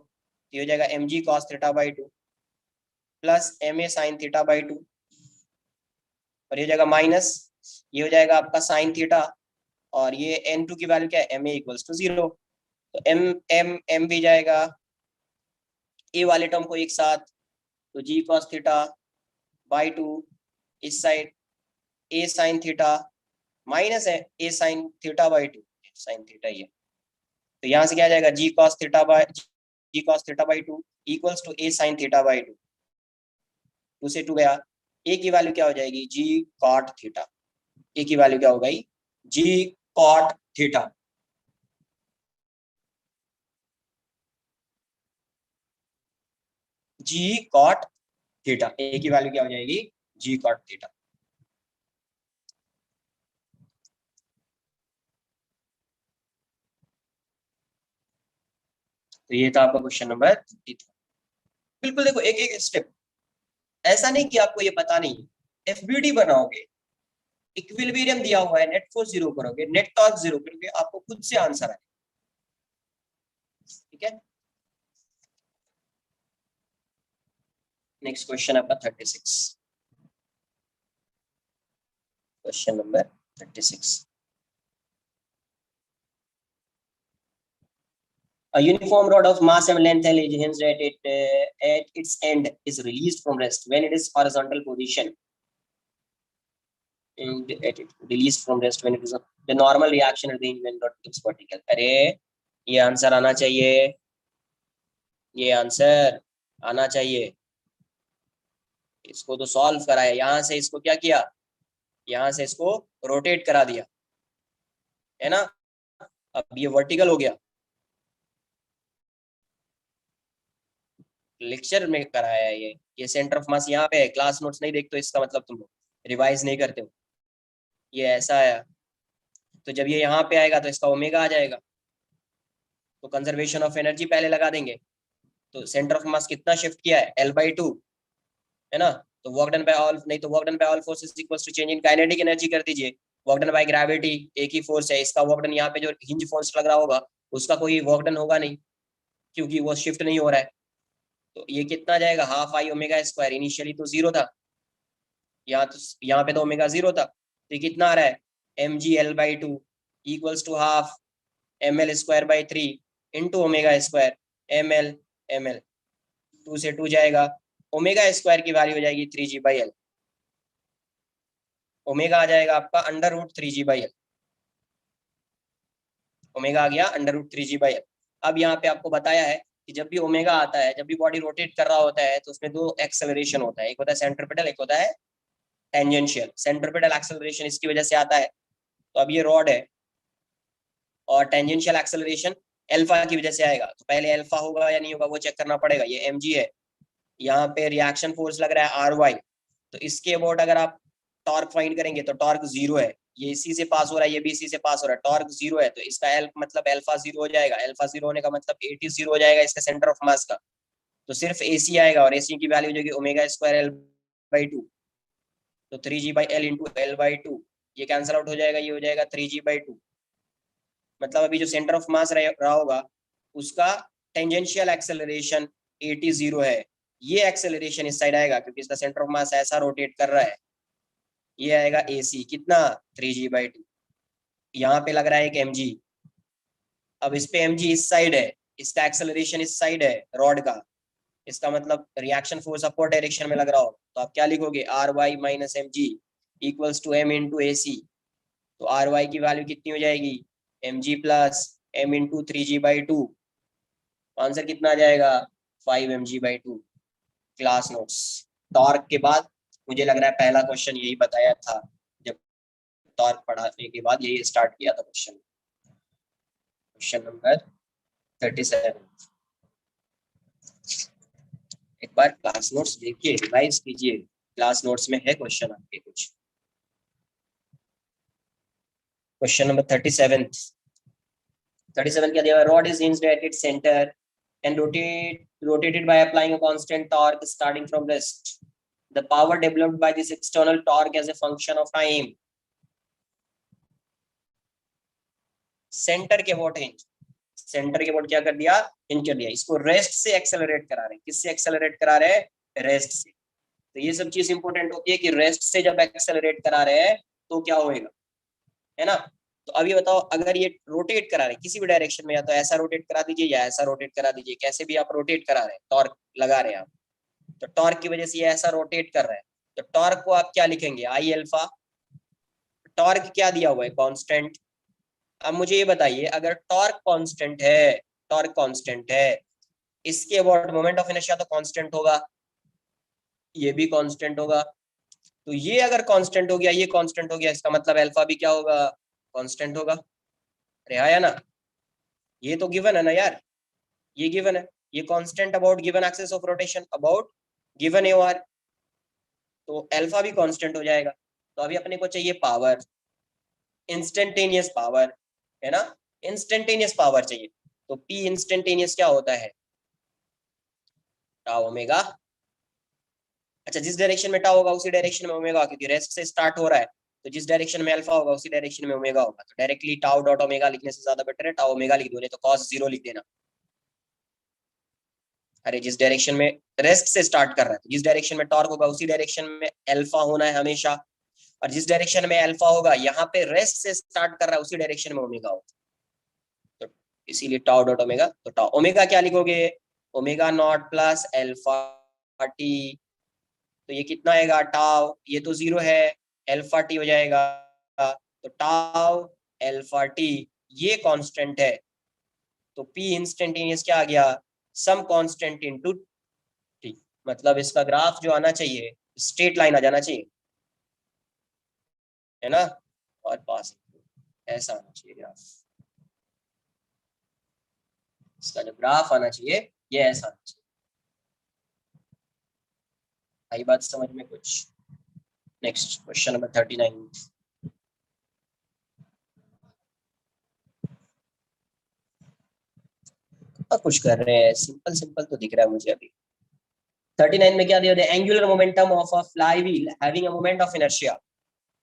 ये हो जाएगा mg cos theta by 2 plus ma sin theta by 2, और ये हो जाएगा माइनस, ये हो जाएगा आपका sin थीटा, और ये n2 की वैल्यू क्या है, ma इक्वल्स टू जीरो, तो m भी जाएगा, ए वाले टर्म को एक साथ, तो g cos थीटा बाई 2, इस साइड a sin थीटा माइनस है a sin theta by 2, sin theta ये, तो यहाँ से क्या आ जाएगा g cos theta by 2 equals to a sin theta by 2, 2 से 2 गया, ए की वैल्यू क्या हो जाएगी, जी कॉट थीटा। ए की वैल्यू क्या हो गई, जी कॉट थीटा। जी कॉट थीटा, ए की वैल्यू क्या हो जाएगी, जी कॉट थीटा। तो ये था आपका क्वेश्चन नंबर 33। बिल्कुल देखो एक एक स्टेप, ऐसा नहीं कि आपको ये पता नहीं। एफबीडी बनाओगे, इक्विलिब्रियम दिया हुआ है, नेट फोर्स जीरो करोगे, नेट टॉर्क जीरो करोगे, आपको खुद से आंसर आए। ठीक है, नेक्स्ट क्वेश्चन आपका 36, question number 36। A uniform rod of mass and length L is hinged at its end is released from rest when it is horizontal position. And at it released from rest when it is the normal reaction at the hinge when rod keeps vertical. अरे ये answer आना चाहिए, ये answer आना चाहिए। इसको तो solve कराया, यहाँ से इसको क्या किया, यहाँ से इसको रोटेट करा दिया, है ना। अब ये वर्टिकल हो गया, लेक्चर में कराया है ये सेंटर ऑफ मास यहाँ पे है। क्लास नोट्स नहीं देखते, इसका मतलब तुम लोग रिवाइज नहीं करते हो। ये ऐसा है, तो जब ये यहाँ पे आएगा तो इसका ओमेगा आ जाएगा, तो कंजर्वेशन ऑफ एनर्जी पहले लगा देंगे। तो सेंटर ऑफ मास कितना शिफ्ट किया है, L/2, है ना। तो वर्क डन बाय ऑल, नहीं तो work done by all forces equals to change in kinetic energy कर दीजिए। वर्क डन बाय ग्रेविटी एक ही फोर्स है, इसका वर्क डन यहाँ पे जो हिंज फोर्स लग रहा होगा उसका कोई वर्क डन होगा नहीं, क्योंकि वो शिफ्ट नहीं हो रहा है। तो ये कितना जाएगा, half I omega square, initially तो जीरो था, यहाँ पे तो ओमेगा जीरो था, तो ये कितना आ रहा है, mg/L/2 equals to half ml²/3 into omega square ml। 2 से 2 जाएगा, ओमेगा स्क्वायर की वैल्यू हो जाएगी 3g/L। ओमेगा आ जाएगा आपका √3g/L, ओमेगा आ गया √3g/L। अब यहाँ पे आपको बताया है कि जब भी ओमेगा आता है, जब भी बॉडी रोटेट कर रहा होता है, तो उसमें दो एक्सेलरेशन होता है, एक होता है सेंट्रिपेटल, एक होता है टेंजेंशियल। सेंट्रिपेटल एक्सेलरेशन इसकी वजह से आता है, तो अब ये रॉड है, और टेंजेंशियल एक्सेलरेशन अल्फा की वजह से आएगा। तो पहले अल्फा होगा या नहीं होगा वो चेक करना पड़ेगा। ये mg है, यहाँ पे रिएक्शन फोर्स लग रहा है ry, तो इसके अबाउट अगर आप टॉर्क फाइंड करेंगे तो टॉर्क जीरो है, ये इसी से पास हो रहा है, ये भी इसी से पास हो रहा है, टॉर्क जीरो है, तो इसका एल मतलब अल्फा जीरो हो जाएगा। अल्फा जीरो होने का मतलब 80 जीरो हो जाएगा इसका सेंटर ऑफ मास का, तो सिर्फ AC आएगा, और AC की वैल्यू जो कि ओमेगा²L/2, तो 3g/L इंटू L/2, ये कैंसिल आउट हो जाएगा, ये हो जाएगा 3g/2। मतलब अभी जो सेंटर ऑफ मास रहा होगा उसका टेंजेंशियल एक्सेलरेशन 80 जीरो है, ये एक्सेलरेशन इस साइड आएगा क्योंकि इसका सेंटर ऑफ मास ऐसा रोटेट कर रहा है, ये आएगा AC कितना 3g/2। यहाँ पे लग रहा है एक mg, अब इस पे mg इस साइड है, इसका एक्सेलरेशन इस साइड है रॉड का, इसका मतलब रिएक्शन फोर्स अपवर्ड डायरेक्शन में लग रहा हो, तो आप क्या लिखोगे, ry minus mg equals to m into AC। तो ry की वैल्यू कितनी हो जाएगी, mg plus m into 3g/2, answer कितना आ जाएगा 5 mg/2। क्लास नोट्स, टॉर्क के बाद मुझे लग रहा है पहला क्वेश्चन यही बताया था, जब टॉर्क पढ़ाने के बाद यही स्टार्ट किया था क्वेश्चन। क्वेश्चन नंबर 37, एक बार क्लास नोट्स देखिए, रिवाइज कीजिए, क्लास नोट्स में है क्वेश्चन आपके कुछ। क्वेश्चन नंबर 37, 37 क्या दिया हुआ है, rod is hinged at its centre and rotated by applying a constant torque starting from rest. The power developed by this external torque as a function of time. Centre के about hinge, centre के about क्या कर दिया, hinge कर दिया, इसको rest से accelerate करा रहे हैं। किससे एक्सेलरेट करा रहे हैं, रेस्ट से। तो ये सब चीज इंपॉर्टेंट होती है कि रेस्ट से जब एक्सेलरेट करा रहे हैं तो क्या होएगा, है ना। तो अब ये बताओ, अगर ये रोटेट करा रहे हैं किसी भी डायरेक्शन में, या तो ऐसा रोटेट करा दीजिए या ऐसा रोटेट करा दीजिए, कैसे भी आप रोटेट करा रहे हैं, टॉर्क लगा रहे हैं आप, तो टॉर्क की वजह से ये ऐसा रोटेट कर रहा है, तो टॉर्क को आप क्या लिखेंगे, आई अल्फा। टॉर्क क्या दिया हुआ है, कांस्टेंट। अब मुझे ये बताइए, अगर टॉर्क कांस्टेंट है, टॉर्क कांस्टेंट है, इसके अबाउट मोमेंट ऑफ इनर्शिया तो कांस्टेंट होगा, ये भी कांस्टेंट होगा, तो ये अगर कांस्टेंट हो गया, ये कांस्टेंट हो गया, इसका मतलब अल्फा भी क्या होगा, कांस्टेंट होगा। अरे हाँ या ना, ये तो गिवन है ना यार, ये गिवन है, ये constant about given axis of rotation, about given AOR, तो अल्फा भी कांस्टेंट हो जाएगा। तो अभी अपने को चाहिए पावर, इंस्टेंटेनियस पावर, है ना, इंस्टेंटेनियस पावर चाहिए। तो P इंस्टेंटेनियस क्या होता है, टाउ ओमेगा। अच्छा, जिस डायरेक्शन में टाउ होगा उसी डायरेक्शन में ओमेगा, क्योंकि रेस्ट से स्टार्ट हो रहा है, तो जिस डायरेक्शन में अल्फा होगा उसी डायरेक्शन में ओमेगा होगा। तो डायरेक्टली टाउ डॉट ओमेगा लिखने से ज्यादा बेटर है टाउ ओमेगा लिख दो, नहीं तो cos 0 लिख देना। अरे जिस डायरेक्शन में रेस्ट से स्टार्ट कर रहा है, तो जिस डायरेक्शन में टॉर्क होगा उसी डायरेक्शन में अल्फा होना है हमेशा, और जिस डायरेक्शन में अल्फा होगा यहाँ पे रेस्ट से स्टार्ट कर रहा है उसी डायरेक्शन में ओमेगा होगा। तो इसीलिए टाउ डॉट ओमेगा, तो टाउ ओमेगा क्या लिखोगे, omega naught plus alpha T. तो ये कितना आएगा टाउ, ये तो 0 है, अल्फा टी हो जाएगा। तो टाउ अल्फा टी ये कांस्टेंट है, तो पी इंस्टेंटेनियस क्या आ गया, सम कांस्टेंट इनटू टी। मतलब इसका ग्राफ जो आना चाहिए स्ट्रेट लाइन आ जाना चाहिए, है ना, और पास ऐसा आना चाहिए ग्राफ, इसका जो ग्राफ आना चाहिए ये ऐसा आना चाहिए। आई बात समझ में कुछ। Next question number 39। कुछ कर रहे हैं, सिंपल सिंपल तो दिख रहा है मुझे अभी। 39 में क्या दिया, angular momentum of a fly wheel having a moment of inertia.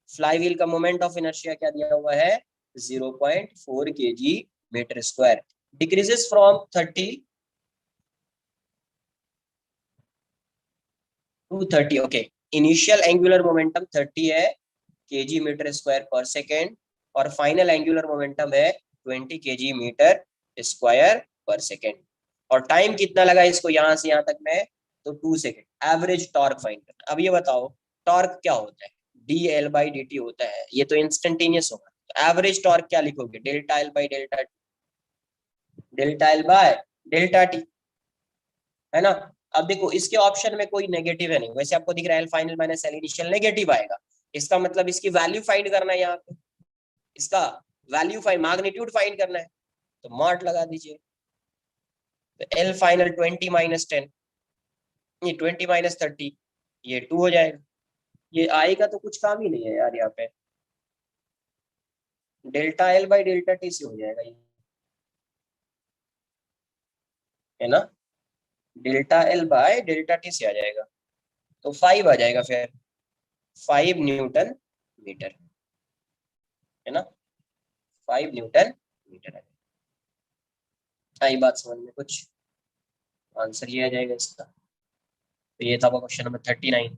Fly wheel का मोमेंट ऑफ इनर्शिया क्या दिया हुआ है, 0.4 kg metre square, decreases from 30 to 30। Okay, initial angular momentum 30 है kg metre square per second, और final angular momentum है 20 kg metre square per second. और time कितना लगा इसको यहां से यहां तक में, तो 2 सेकेंड। एवरेज टॉर्क फाइंड करना। अब ये बताओ टॉर्क क्या होता है, dl/dt होता है, ये तो इंस्टेंटेनियस होगा। तो एवरेज टॉर्क क्या लिखोगे, delta L by delta T, delta L by delta T, है ना। अब देखो इसके ऑप्शन में कोई नेगेटिव है नहीं, वैसे आपको दिख रहा है L final minus L initial negative आएगा, इसका मतलब इसकी वैल्यू फाइंड करना है यहाँ पे, इसका वैल्यू फाइंड मैग्नीट्यूड फाइंड करना है, तो मॉड लगा दीजिए। तो एल फाइनल 20 - 10, ये 20 - 30, ये 2 हो जाएगा। ये आएगा तो कुछ काम ही नहीं है यार यहाँ पे, delta L by delta T से हो जाएगा ये, है ना, delta L by delta T से आ जाएगा, तो 5 आ जाएगा फिर, 5 न्यूटन मीटर, है ना, 5 न्यूटन मीटर। आई बात समझ में कुछ, आंसर ये आ जाएगा इसका। तो ये था क्वेश्चन नंबर 39।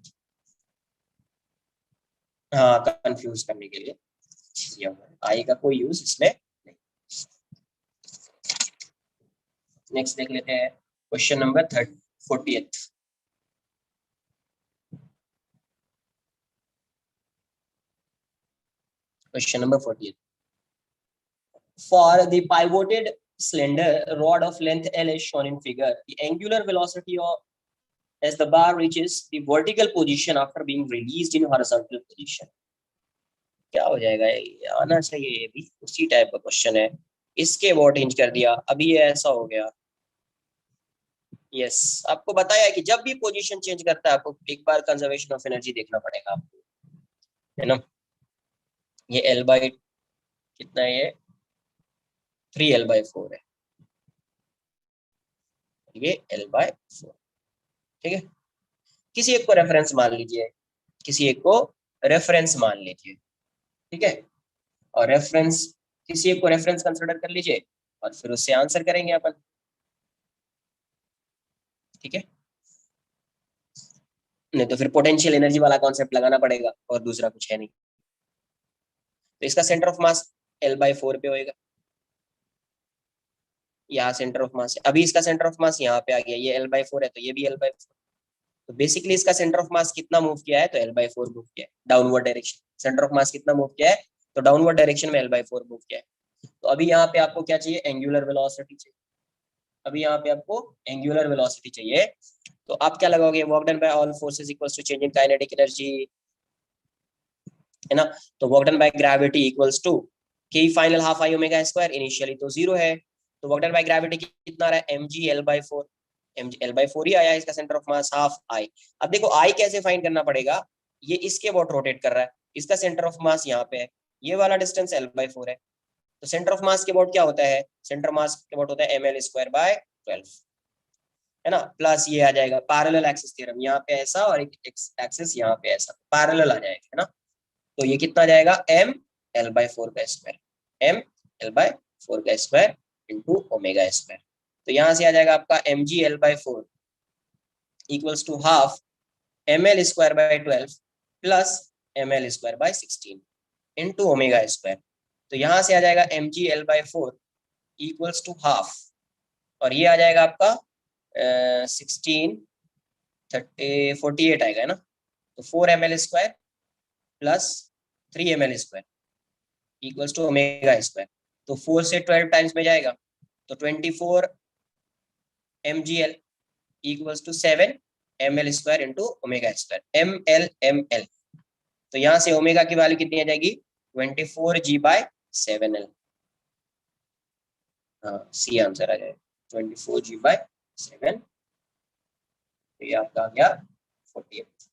हाँ, कंफ्यूज करने के लिए ये आई का कोई यूज इसमें नहीं। नेक्स्ट देख लेते हैं question number 40th। Question number 40th, for the pivoted cylinder rod of length L is shown in figure, the angular velocity of as the bar reaches the vertical position after being released in horizontal position। क्या हो जाएगा, ये आना चाहिए, ये भी उसी type का क्वेश्चन है, इसके वर्ड चेंज कर दिया, अभी ये ऐसा हो गया। यस, आपको बताया कि जब भी पोजीशन चेंज करता है आपको एक बार कंजर्वेशन ऑफ एनर्जी देखना पड़ेगा आपको, है ना। ये L बाई कितना है, ये 3L/4 है, ये L/4, ठीक है। किसी एक को रेफरेंस मान लीजिए, किसी एक को रेफरेंस मान लीजिए, ठीक है, और रेफरेंस, किसी एक को रेफरेंस कंसिडर कर लीजिए और फिर उससे आंसर करेंगे अपन, ठीक है। नहीं तो फिर पोटेंशियल एनर्जी वाला कॉन्सेप्ट लगाना पड़ेगा, और दूसरा कुछ है नहीं। तो इसका सेंटर ऑफ मास L/4 पे होएगा, यहाँ सेंटर ऑफ मास है, अभी इसका सेंटर ऑफ मास यहाँ पे आ गया, ये L/4 है तो ये भी L/4। तो बेसिकली इसका सेंटर ऑफ मास कितना मूव किया है, तो L/4 मूव किया है डाउनवर्ड डायरेक्शन। सेंटर ऑफ मास कितना मूव किया है, तो डाउनवर्ड डायरेक्शन में L/4 मूव किया है। तो अभी यहाँ पे आपको क्या चाहिए, एंगुलर वेलोसिटी चाहिए। अभी यहाँ पे आपको एंगुलर वेलोसिटी चाहिए, तो आप क्या लगाओगे, work done by all forces equals to change in kinetic energy है ना। तो work done by gravity equals to K final half I omega square, initially तो 0 है, तो वर्क डन बाय ग्रेविटी कितना आ रहा है, mg L/4, mg L/4 ही आया है, इसका centre of mass half I. अब देखो आई कैसे फाइंड करना पड़ेगा, ये इसके अबाउट रोटेट कर रहा है, इसका सेंटर ऑफ मास यहाँ पे है, ये वाला डिस्टेंस L/4 है, तो सेंटर ऑफ मास के अबाउट क्या होता है, सेंटर मास के अबाउट होता है mL²/12, है ना, प्लस ये आ जाएगा पैरेलल एक्सिस थ्योरम, यहाँ पे ऐसा और एक एक्सिस यहाँ पे ऐसा पैरेलल आ जाएगा, है ना। तो ये कितना आ जाएगा, mL/4 का स्क्वायर, mL/4 का स्क्वायर इंटू ओमेगा स्क्वायर। तो यहाँ से आ जाएगा आपका mg/L/4 equals to half mL²/12 plus mL²/16 into omega square. तो यहाँ से आ जाएगा mg/L/4 इक्वल्स टू हाफ, और ये आ जाएगा आपका 48 आएगा, है ना। तो 4mL² plus 3mL² equals to omega square. तो 4 से 12 टाइम्स में जाएगा, तो 24 mgl equals to 7 mL² into omega square, ml। तो यहाँ से ओमेगा की वैल्यू कितनी आ जाएगी, 24g/7l। हाँ, सी आंसर आ जाएगा 24g/7। तो ये आपका आ गया 48।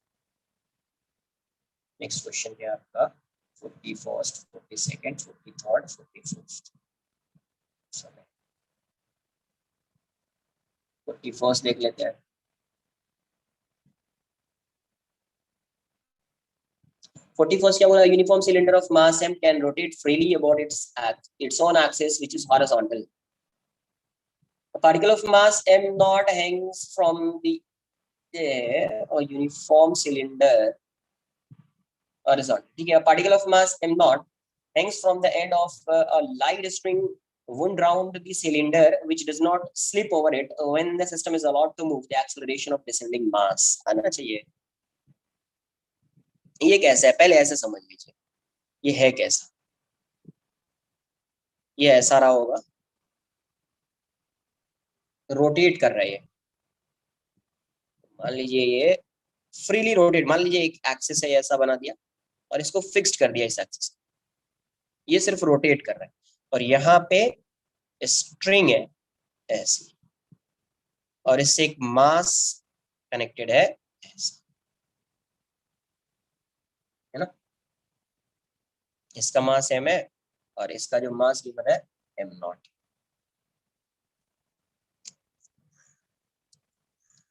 नेक्स्ट क्वेश्चन है आपका 41st, 42nd, 43rd, 44th। 41st देख लेते हैं। 41st क्या बोला, uniform cylinder of mass m can rotate freely about its own axis which is horizontal. A particle of mass m not hangs from the air or uniform cylinder horizontal. ठीक है, a particle of mass m not hangs from the end of a light string wound round the cylinder which does not slip over it when the system is allowed to move. The acceleration of descending mass आना चाहिए। ये कैसा है, पहले ऐसे समझ लीजिए, ये है कैसा, ये ऐसा रहा होगा, रोटेट कर रहा है, मान लीजिए ये फ्रीली रोटेट, मान लीजिए एक एक्सिस है ऐसा बना दिया और इसको फिक्स्ड कर दिया इस एक्सिस, ये सिर्फ रोटेट कर रहा है, और यहाँ पे स्ट्रिंग है ऐसी, और इससे एक मास कनेक्टेड है ऐसा, है ना। इसका मास m है और इसका जो मास गिवन है m0।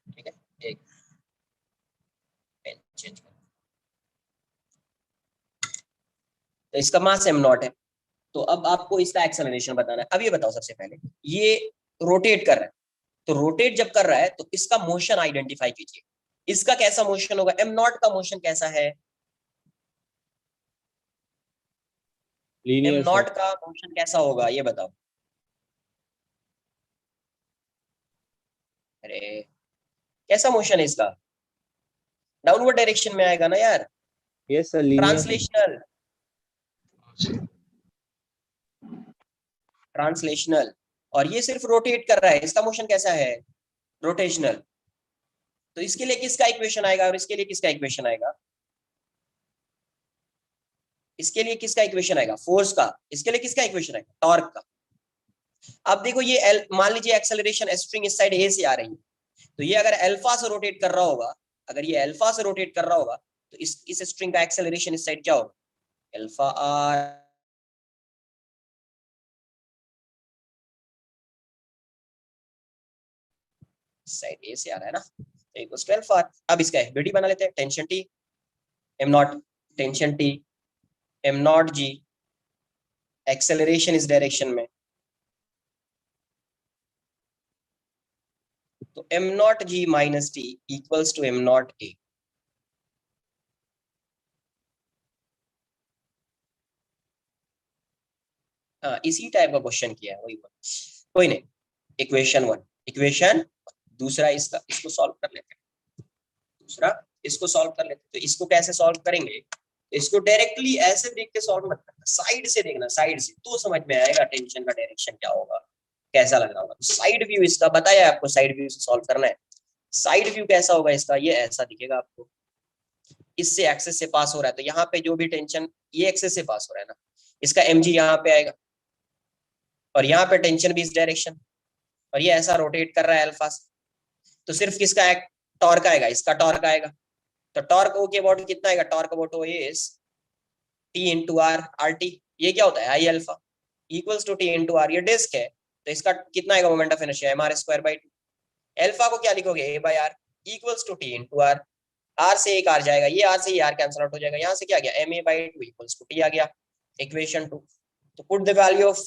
ठीक है, एक पेन चेंज कर, तो इसका मास m0 है, तो अब आपको इसका एक्सेलरेशन बताना है। अब ये बताओ सबसे पहले, ये रोटेट कर रहा है, तो रोटेट जब कर रहा है तो इसका मोशन आइडेंटिफाई कीजिए, इसका कैसा मोशन होगा, m0 का मोशन कैसा है, लीनियर m0 का मोशन कैसा होगा ये बताओ। अरे कैसा मोशन है इसका, डाउनवर्ड डायरेक्शन में आएगा ना यार, yes sir, linear. Translational, translational. और ये सिर्फ रोटेट कर रहा है, इसका मोशन कैसा है, रोटेशनल। तो इसके लिए किसका इक्वेशन आएगा और इसके लिए किसका इक्वेशन आएगा, इसके लिए किसका इक्वेशन आएगा, फोर्स का, इसके लिए किसका इक्वेशन आएगा, टॉर्क का। अब देखो ये मान लीजिए एक्सेलरेशन स्ट्रिंग इस साइड ए से आ रही है, तो ये अगर अल्फा से रोटेट कर रहा होगा, अगर ये अल्फा से रोटेट कर रहा होगा, तो इस स्ट्रिंग का एक्सेलरेशन इस साइड क्या होगा, अल्फा आर, साइड ए से आ रहा है ना, तो इक्वल्स टू अल्फा आर। अब इसका एफबीडी बना लेते हैं, tension T am not, tension T m0g, acceleration इस डायरेक्शन में, तो m0g minus T equals to m0a। हाँ, इसी टाइप का क्वेश्चन किया है, वही कोई नहीं। इक्वेशन 1, इक्वेशन दूसरा इसका, इसको सॉल्व कर लेते हैं, दूसरा इसको सॉल्व कर लेते हैं। तो इसको कैसे सॉल्व करेंगे, इसको डायरेक्टली ऐसे देख के सॉल्व मत करना, साइड से देखना, साइड से तो समझ में आएगा टेंशन का डायरेक्शन क्या होगा, कैसा लग रहा होगा। साइड व्यू इसका बताया आपको, साइड व्यू से सॉल्व करना है। साइड व्यू कैसा होगा इसका, ये ऐसा दिखेगा आपको, इससे एक्सेस से पास हो रहा है, तो यहाँ पे जो भी टेंशन ये एक्सेस से पास हो रहा है ना, इसका mg यहाँ पे आएगा, और यहाँ पे टेंशन भी इस डायरेक्शन, और ये ऐसा रोटेट कर रहा है अल्फा से, तो सिर्फ किसका टॉर्क आएगा, इसका टॉर्क आएगा। तो टॉर्क ओ के अबाउट कितना आएगा, torque about O is T into R, R T, ये क्या होता है I alpha equals to T into R, ये डिस्क है, तो इसका कितना आएगा moment of inertia, M are square by two. Alpha को क्या लिखोगे, A by R equals to T into R, R से एक आर जाएगा, ये आर से ये आर कैंसिल आउट हो जाएगा, यहाँ से क्या आ गया, M A by two equals to T आ गया, इक्वेशन 2। तो put the value of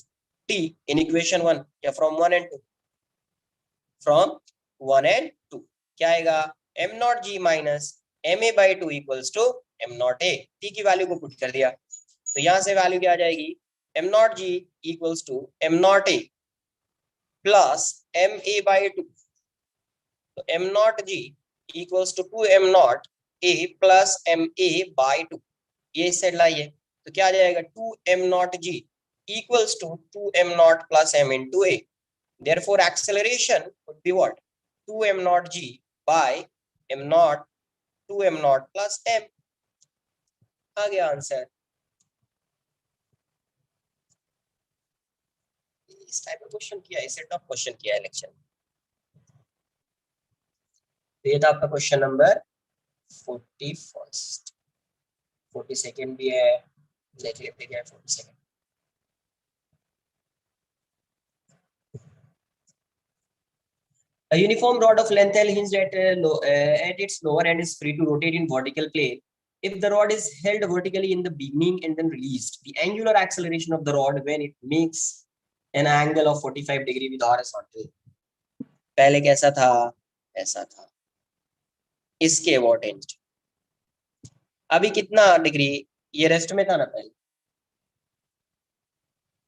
T in equation 1 या फ्रॉम 1 and 2, फ्रॉम 1 and 2 क्या आएगा, M nought G minus M A by two equals to M nought A, T की value को put कर दिया, तो यहाँ से वैल्यू क्या आ जाएगी, M nought G equals to M nought A plus M A by two, तो M nought G equals to 2 M nought A plus M A by two, ये इस साइड लाइए, तो क्या आ जाएगा 2 M nought G equals to 2 M naught plus m into a, therefore acceleration would be what, 2 m naught g by m naught 2 m naught plus m, आ गया answer. इस type का क्वेश्चन किया है, सेट ऑफ क्वेश्चन किया है lecture में। तो ये था आपका क्वेश्चन नंबर 41, 42 भी है, देख लेते हैं 42। A uniform rod of length L hinged at its lower end is free to rotate in vertical plane. If the rod is held vertically in the beginning and then released, the angular acceleration of the rod when it makes an angle of 45 degree with horizontal. पहले कैसा था, ऐसा था, इसके about hinged, अभी कितना degree, ये rest में था ना पहले,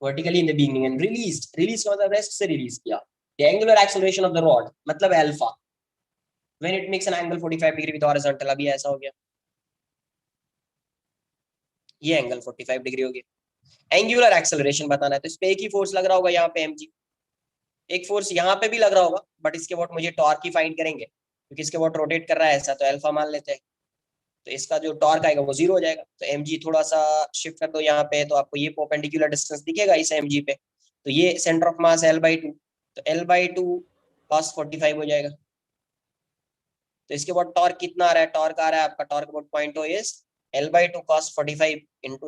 vertically in the beginning and released, release का मतलब रेस्ट से रिलीज किया, the angular acceleration of the rod मतलब alpha when it makes an angle 45 degree with horizontal, अभी ऐसा हो गया, ये एंगल 45 डिग्री हो गया। एंगुलर एक्सेलरेशन बताना है, तो इस पे एक ही फोर्स लग रहा होगा यहाँ पे mg, एक फोर्स यहाँ पे भी लग रहा होगा, बट इसके अबाउट मुझे टॉर्क ही फाइंड करेंगे, क्योंकि इसके अबाउट रोटेट कर रहा है ऐसा, तो अल्फा मान लेते हैं, तो इसका जो टॉर्क आएगा वो 0 हो जाएगा। तो mg थोड़ा सा शिफ्ट कर दो यहाँ पे, तो आपको ये परपेंडिकुलर डिस्टेंस दिखेगा इस mg पे, तो ये सेंटर ऑफ मास L/2, तो L/2 cos 45 हो जाएगा। तो इसके बाद टॉर्क कितना आ रहा है, टॉर्क आ रहा है आपका, torque about 0.0 is L/2 cos 45 into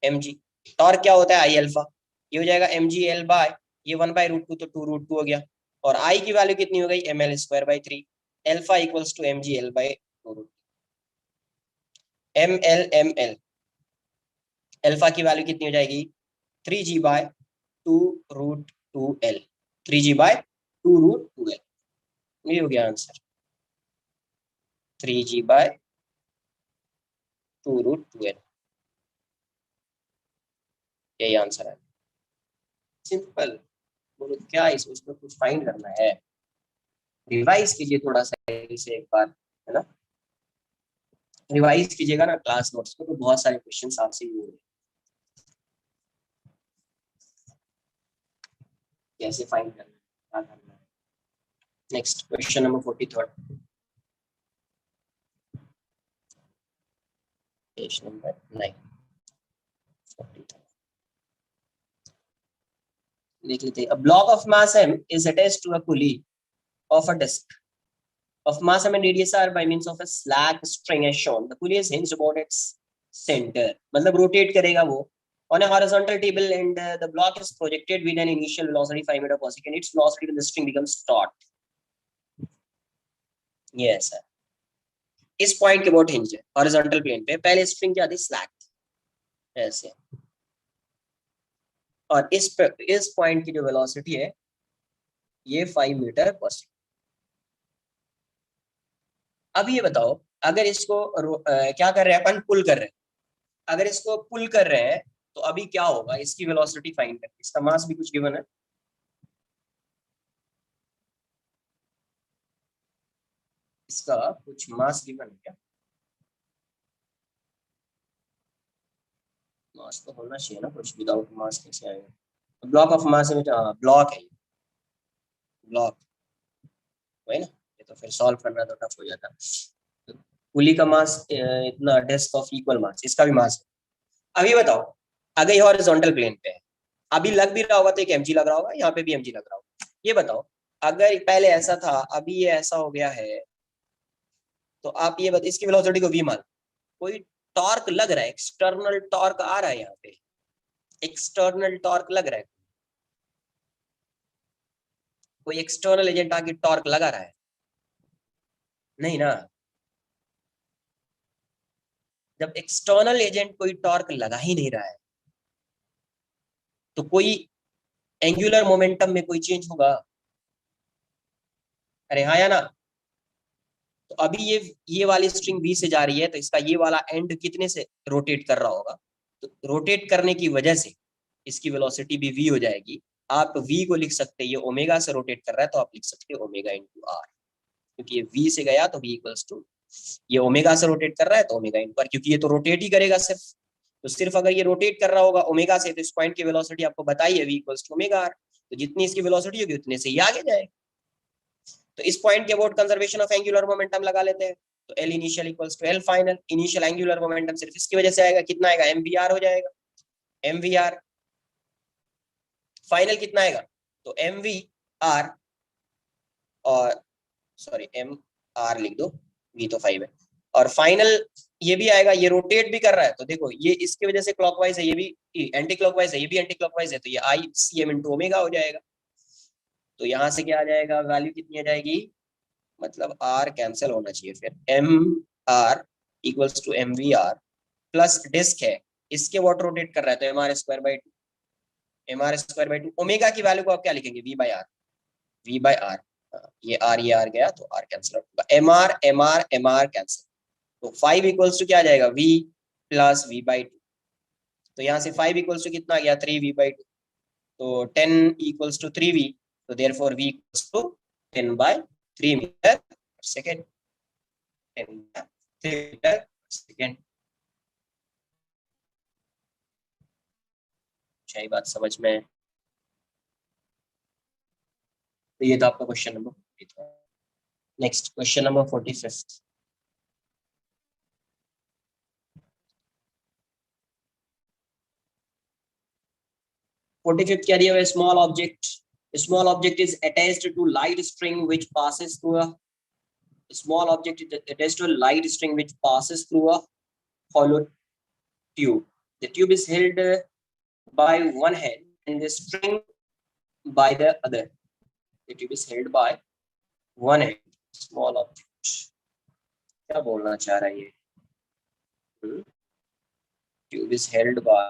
mg। Torque क्या होता है आई अल्फा, ये हो जाएगा mg L बाय ये 1/√2, तो 2√2 हो गया, और आई की वैल्यू कितनी हो गई ml²/3, alpha equals to mg L/2, ml alpha की वैल्यू कितनी हो जाएगी 3g/2√2l, 3g/2√2l, ये हो गया आंसर, 3g/2√2l, यही आंसर है। सिंपल, बोलो क्या इसमें कुछ फाइंड करना है, रिवाइज कीजिए थोड़ा सा इसे एक बार, है ना, रिवाइज कीजिएगा ना क्लास नोट्स को, तो बहुत सारे क्वेश्चंस आपसे ही होंगे, कैसे फाइंड करना है, क्या करना है। Next question number 43, page number 9, 43 देख लेते हैं। A block of mass m is attached to a pulley of a disc of mass m and radius r by means of a slack string as shown. The pulley is hinged about its center, मतलब rotate करेगा वो on a horizontal table and the block is projected with an initial velocity 5 meter per second. Its velocity when the string becomes taut. Yes sir. इस point के about hinge है horizontal plane पे, पहले string क्या थी slack ऐसे, और इस पॉइंट की जो वेलोसिटी है ये 5 मीटर पर सेकंड। अब ये बताओ अगर इसको क्या कर रहे हैं अपन, पुल कर रहे हैं, अगर इसको पुल कर रहे हैं तो अभी क्या होगा, इसकी वेलोसिटी फाइंड करके, इसका मास भी कुछ गिवन है, इसका कुछ मास गिवन है क्या, मास तो होना चाहिए ना कुछ, विदाउट मास कैसे आएगा, ब्लॉक ऑफ मास है, ब्लॉक है, ब्लॉक वही ना, ये तो फिर सॉल्व करना तो टफ हो जाता। पुली का मास इतना, डिस्क ऑफ इक्वल मास, इसका भी मास है। अभी बताओ, अगर ये हॉरिजॉन्टल प्लेन पे है, अभी लग भी रहा होगा तो एक mg लग रहा होगा, यहाँ पे भी mg लग रहा होगा। ये बताओ, अगर पहले ऐसा था, अभी ये ऐसा हो गया है, तो आप ये बता, इसकी वेलोसिटी को v मान, कोई टॉर्क लग रहा है, एक्सटर्नल टॉर्क आ रहा है यहाँ पे, एक्सटर्नल टॉर्क लग रहा है, कोई एक्सटर्नल एजेंट आके टॉर्क लगा रहा है? नहीं ना। जब एक्सटर्नल एजेंट कोई टॉर्क लगा ही नहीं रहा है, तो कोई एंगुलर मोमेंटम में कोई चेंज होगा? अरे हाँ या ना? तो अभी ये वाली स्ट्रिंग v से जा रही है, तो इसका ये वाला एंड कितने से रोटेट कर रहा होगा? तो रोटेट करने की वजह से इसकी वेलोसिटी भी v हो जाएगी। आप v को लिख सकते हैं, ये ओमेगा से रोटेट कर रहा है, तो आप लिख सकते हैं ओमेगा इंटू आर, क्योंकि ये v से गया तो v इक्वल्स टू, ये ओमेगा से रोटेट कर रहा है तो ओमेगा इंटू आर, क्योंकि ये तो रोटेट ही करेगा सिर्फ। तो सिर्फ अगर ये रोटेट कर रहा होगा ओमेगा से, तो इस पॉइंट की वेलोसिटी आपको बताइए v equals to omega r, तो जितनी इसकी वेलोसिटी होगी उतने से ही आगे जाएगा। तो इस पॉइंट के about conservation of angular momentum लगा लेते हैं, तो l initial equals to l final, initial angular momentum सिर्फ इसकी वजह से आएगा, कितना आएगा? एम वी आर हो जाएगा, एम वी आर। फाइनल कितना आएगा? तो एम वी आर, और सॉरी एम आर लिख दो, वी तो 5 है, और फाइनल ये भी आएगा, ये रोटेट भी कर रहा है, तो देखो ये इसकी वजह से क्लॉकवाइज है, ये भी एंटी क्लॉकवाइज है, ये भी एंटी क्लॉकवाइज है, तो ये आई सी एम इंटू ओमेगा हो जाएगा। तो यहाँ से क्या आ जाएगा, वैल्यू कितनी आ जाएगी, मतलब आर कैंसिल होना चाहिए, फिर m r equals to m v r plus disc है, इसके वॉट रोटेट कर रहा है, तो m are square by two, m are square by two, omega की वैल्यू को आप क्या लिखेंगे? V by r, v by r, ये आर गया तो आर कैंसिल आउट होगा, M r m r m r cancel, तो 5 इक्वल्स टू क्या आ जाएगा? V plus v by two, तो यहाँ से 5 इक्वल्स टू कितना आ गया? 3v बाई टू, तो 10 इक्वल्स टू 3v, तो therefore v equals to 10 by 3 metre second, 10 by 3 metre second. सही बात समझ में? तो ये था आपका question number. Next question number 45th। 45th क्या दिया हुआ है? Small object is attached to light string which passes through a small object is attached to a light string which passes through a hollow tube. The tube is held by one hand and the string by the other. The tube is held by one hand. Small object. क्या बोलना चाह रहा है ये? Tube is held by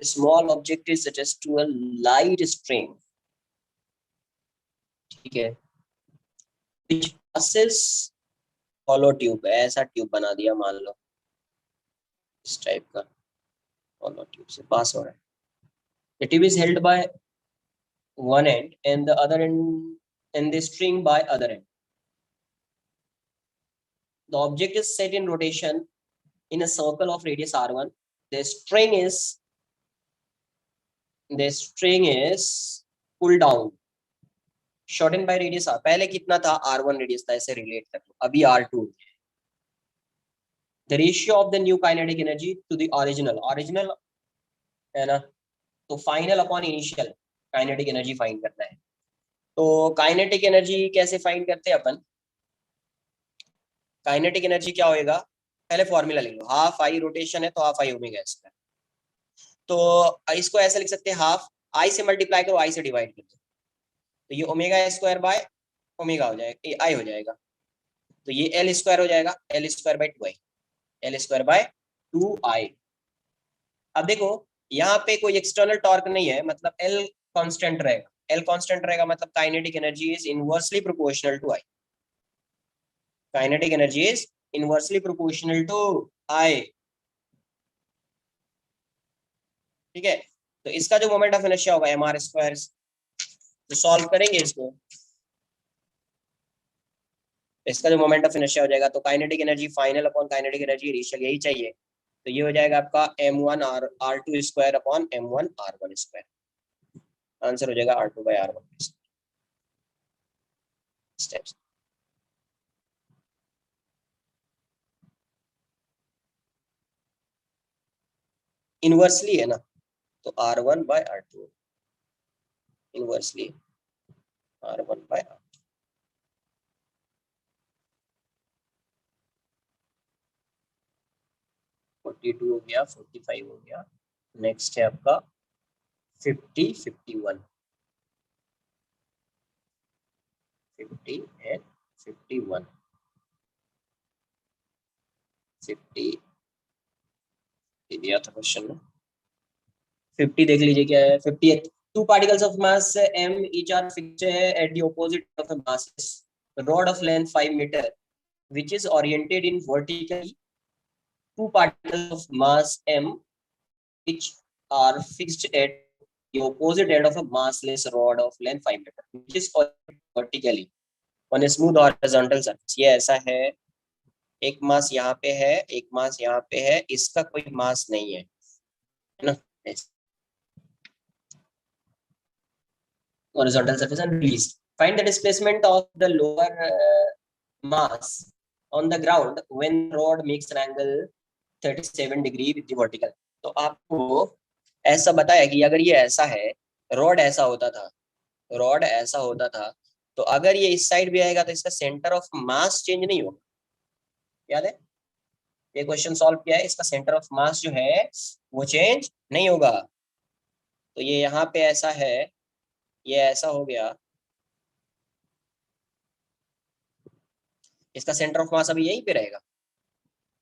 a small object is attached to a light string. ठीक है, which passes hollow tube, ऐसा tube बना दिया मान लो, इस टाइप का hollow tube से पास हो रहा है। The tube is held by one end and the other end and the string by other end. The object is set in rotation in a circle of radius r1. The string is pulled down, shortened by radius r. पहले कितना था? r1 radius था, ऐसे relate कर लो, अभी r2। The ratio of the new kinetic energy to the original है ना, तो final upon initial kinetic energy find करना है। तो काइनेटिक एनर्जी कैसे फाइंड करते हैं अपन? काइनेटिक एनर्जी क्या होएगा, पहले फॉर्मूला लिख लो, हाफ आई रोटेशन है तो हाफ आई ओमेगा स्क्वायर, तो इसको ऐसे लिख सकते हैं, हाफ आई से मल्टीप्लाई करो, आई से डिवाइड कर दो, तो ये ओमेगा स्क्वायर बाय ओमेगा हो जाएगा, आई हो जाएगा, तो ये एल स्क्वायर हो जाएगा, L square by 2 I, L square by 2 आई। अब देखो यहाँ पे कोई एक्सटर्नल टॉर्क नहीं है, मतलब एल कांस्टेंट रहेगा, एल कांस्टेंट रहेगा, मतलब kinetic energy is inversely proportional to I, kinetic energy is inversely proportional to I. ठीक है, तो इसका जो मोमेंट ऑफ इनर्शिया होगा एम आर स्क्वायर, तो सॉल्व करेंगे इसको, इसका जो मोमेंट ऑफ इनर्शिया हो जाएगा, तो kinetic energy final upon kinetic energy initial, यही चाहिए, तो ये हो जाएगा आपका m1 r2 square upon m1 r1 square, answer हो जाएगा r2 bye r1 steps. Inversely है ना, तो R1/R2 इनवर्सली R1/R2। 42 हो गया, 45 हो गया, नेक्स्ट है आपका 50, 51, 50 एंड 51, 50 दिया था क्वेश्चन में। 50 देख लीजिए क्या है। 50 two particles of mass m each are fixed at the opposite of a mass rod of length 5 meter which is oriented in vertically. Two particles of mass m which are fixed at the opposite end of a massless rod of length 5 meter which is oriented vertically on a smooth horizontal surface. ये ऐसा है, एक मास यहाँ पे है, एक मास यहाँ पे है, इसका कोई मास नहीं है ना, horizontal surface and released. Find the displacement of the lower mass on the ground when rod makes an angle 37 degree with the vertical. तो आपको ऐसा बताया कि अगर ये ऐसा है, रॉड ऐसा होता था, रॉड ऐसा होता था, तो अगर ये इस साइड भी आएगा तो इसका सेंटर ऑफ मास चेंज नहीं होगा। याद है ये क्वेश्चन सॉल्व किया है, इसका सेंटर ऑफ मास जो है वो चेंज नहीं होगा। तो ये यहाँ पे ऐसा है, ये ऐसा हो गया, इसका सेंटर ऑफ मास अभी यहीं पे रहेगा।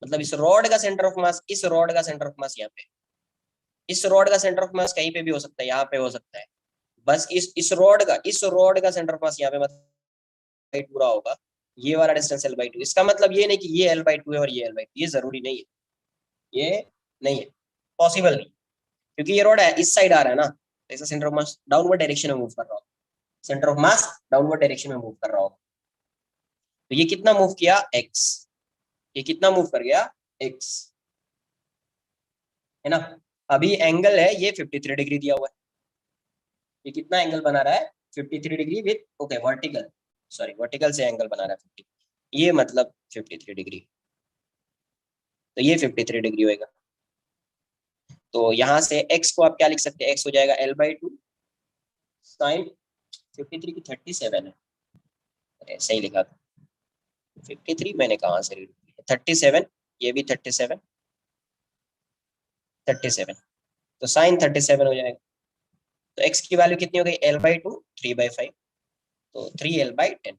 मतलब इस रॉड का सेंटर ऑफ मास, इस रॉड का सेंटर ऑफ मास यहाँ पे, इस रॉड का सेंटर ऑफ मास कहीं पे भी हो सकता है, यहाँ पे हो सकता है, बस इस रॉड का सेंटर ऑफ मास यहाँ पे मतलब पूरा होगा, ये वाला डिस्टेंस L/2। इसका मतलब ये नहीं कि ये L/2 है और ये L/2, ये जरूरी नहीं है, ये नहीं है, पॉसिबल नहीं, क्योंकि ये रॉड है इस साइड आ रहा है ना, तो इसका centre of mass downward direction में मूव कर रहा होगा, centre of mass downward direction में मूव कर रहा होगा। तो ये कितना मूव किया x, ये कितना मूव कर गया x, है ना। अभी एंगल है ये 53 डिग्री दिया हुआ है, ये कितना एंगल बना रहा है 53 degree with okay vertical, sorry vertical से एंगल बना रहा है 50, ये मतलब 53 डिग्री, तो ये 53 डिग्री होएगा। तो यहाँ से x को आप क्या लिख सकते हैं, x हो जाएगा L/2 साइन 53 की 37 है, अरे सही लिखा था 53, मैंने कहा से रीड किया 37, ये भी 37, 37, तो साइन 37 हो जाएगा। तो x की वैल्यू कितनी हो गई L/2 3/5, तो 3L/10,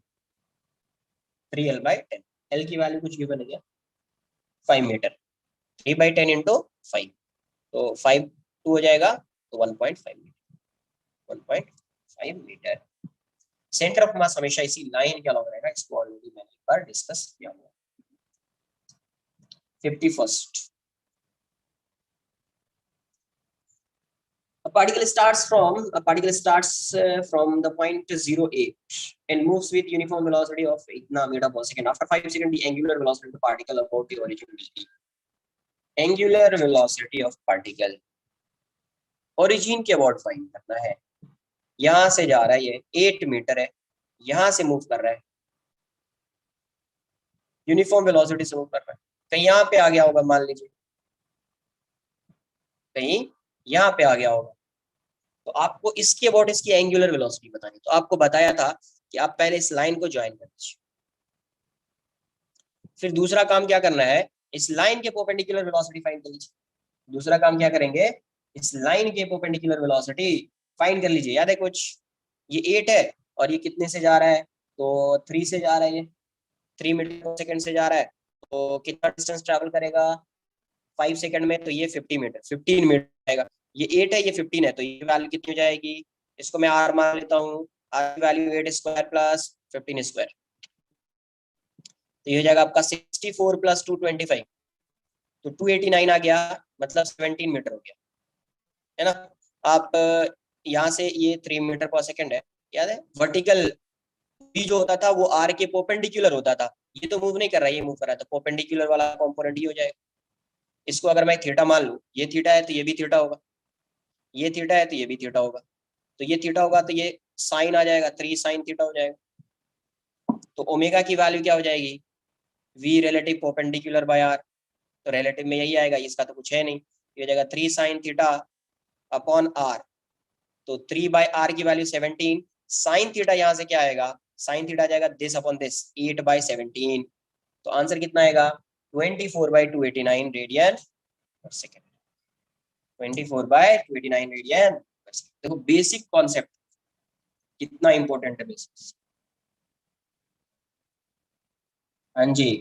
3L/10, L की वैल्यू कुछ गिवन है क्या 5 मीटर, 3/10 इंटू 5, तो 5 2 हो जाएगा, तो 1.5 metre, 1.5 metre. Centre of mass हमेशा इसी लाइन के अलॉन्ग रहेगा, इसको ऑलरेडी मैंने एक बार डिस्कस किया हुआ। 51st, a particle starts from the point 08 and moves with uniform velocity of इतना मीटर पर second. After 5 seconds, the angular velocity of the particle about the origin will be angular velocity of particle, origin के about find करना है। यहाँ से जा रहा है, ये 8 मीटर है, यहाँ से मूव कर रहा है, यूनिफॉर्म वेलोसिटी से मूव कर रहा है, कहीं यहाँ पे आ गया होगा, मान लीजिए कहीं यहाँ पे आ गया होगा, तो आपको इसके अबाउट इसकी एंगुलर वेलोसिटी बतानी। तो आपको बताया था कि आप पहले इस लाइन को ज्वाइन कर दीजिए, फिर दूसरा काम क्या करना है, इस लाइन के परपेंडिकुलर वेलोसिटी फाइंड कर लीजिए। दूसरा काम क्या करेंगे, इस लाइन के परपेंडिकुलर वेलोसिटी फाइंड कर लीजिए। याद है कुछ, ये 8 है और ये कितने से जा रहा है, तो 3 से जा रहा है, ये 3 मीटर पर सेकंड से जा रहा है, तो कितना डिस्टेंस ट्रैवल करेगा 5 सेकंड में, तो ये 50 मीटर, 15 मीटर आएगा। ये 8 है, ये 15 है, तो ये वैल्यू कितनी हो जाएगी, इसको मैं r मान लेता हूँ, r की वैल्यू 8 स्क्वायर प्लस 15 स्क्वायर, तो ये हो जाएगा आपका 64 प्लस 225, तो 289 आ गया, मतलब 17 मीटर हो गया, है ना। आप यहाँ से ये 3 मीटर पर सेकंड है, याद है वर्टिकल भी जो होता था वो आर के परपेंडिकुलर होता था, ये तो मूव नहीं कर रहा है, ये मूव कर रहा है, तो परपेंडिकुलर वाला कंपोनेंट ही हो जाएगा। इसको अगर मैं थीटा मान लूं, ये थीटा है तो ये भी थीटा होगा, ये थीटा है तो ये भी थीटा होगा, तो ये थीटा होगा तो ये साइन आ जाएगा, 3 साइन थीटा हो जाएगा। तो ओमेगा की वैल्यू क्या हो जाएगी, v relative perpendicular by r, तो रिलेटिव में यही आएगा, इसका तो कुछ है नहीं, ये हो जाएगा 3 sin थीटा अपॉन r, तो 3/r की वैल्यू 17, साइन थीटा यहाँ से क्या आएगा, साइन थीटा जाएगा दिस अपॉन दिस 8/17, तो आंसर कितना आएगा 24/289 रेडियन पर सेकेंड, 24/289 रेडियन पर सेकेंड। देखो बेसिक कॉन्सेप्ट कितना इंपॉर्टेंट है, बेसिक। हाँ जी,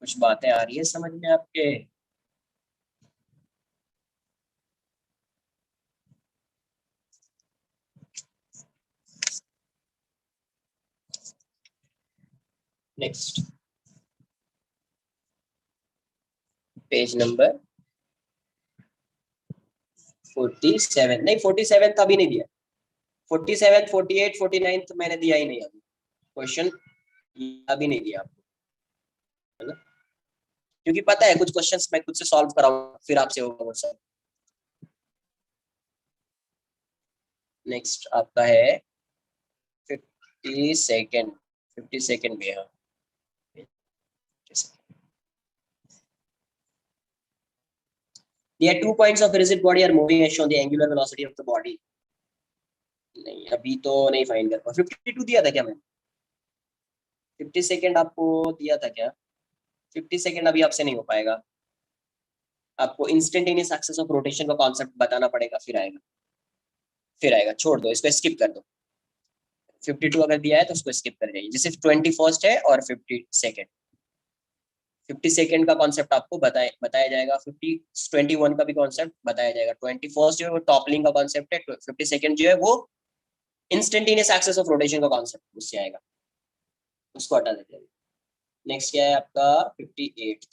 कुछ बातें आ रही है समझ में आपके? नेक्स्ट पेज नंबर 47, नहीं 47 अभी नहीं दिया, 47, 48, 49 तो मैंने दिया ही नहीं अभी क्वेश्चन, अभी नहीं दिया आपको, है ना, क्योंकि पता है कुछ क्वेश्चंस मैं खुद से सॉल्व कराऊंगा फिर आपसे होगा वो सब। नेक्स्ट आपका है 52nd, 52nd में, हाँ there are 2 points of a rigid body are moving as shown the angular velocity of the body। नहीं अभी तो नहीं फाइंड कर पाऊँ, 52 दिया था क्या मैंने, 52nd आपको दिया था क्या, 52nd अभी आपसे नहीं हो पाएगा, आपको इंस्टेंटेनियस एक्सिस ऑफ रोटेशन का कॉन्सेप्ट बताना पड़ेगा, फिर आएगा, फिर आएगा, छोड़ दो इसको, स्किप कर दो। 52 अगर दिया है तो उसको स्किप कर जाइए, जैसे 21st है और 52nd, 52nd का कॉन्सेप्ट आपको बताया जाएगा, 21 का भी कॉन्सेप्ट बताया जाएगा, 21st जो है वो टॉपलिंग का कॉन्सेप्ट है, 52nd जो है वो इंस्टेंटेनियस एक्सेस ऑफ रोटेशन का कॉन्सेप्ट उससे आएगा, उसको हटा देते हैं। नेक्स्ट क्या है आपका 58,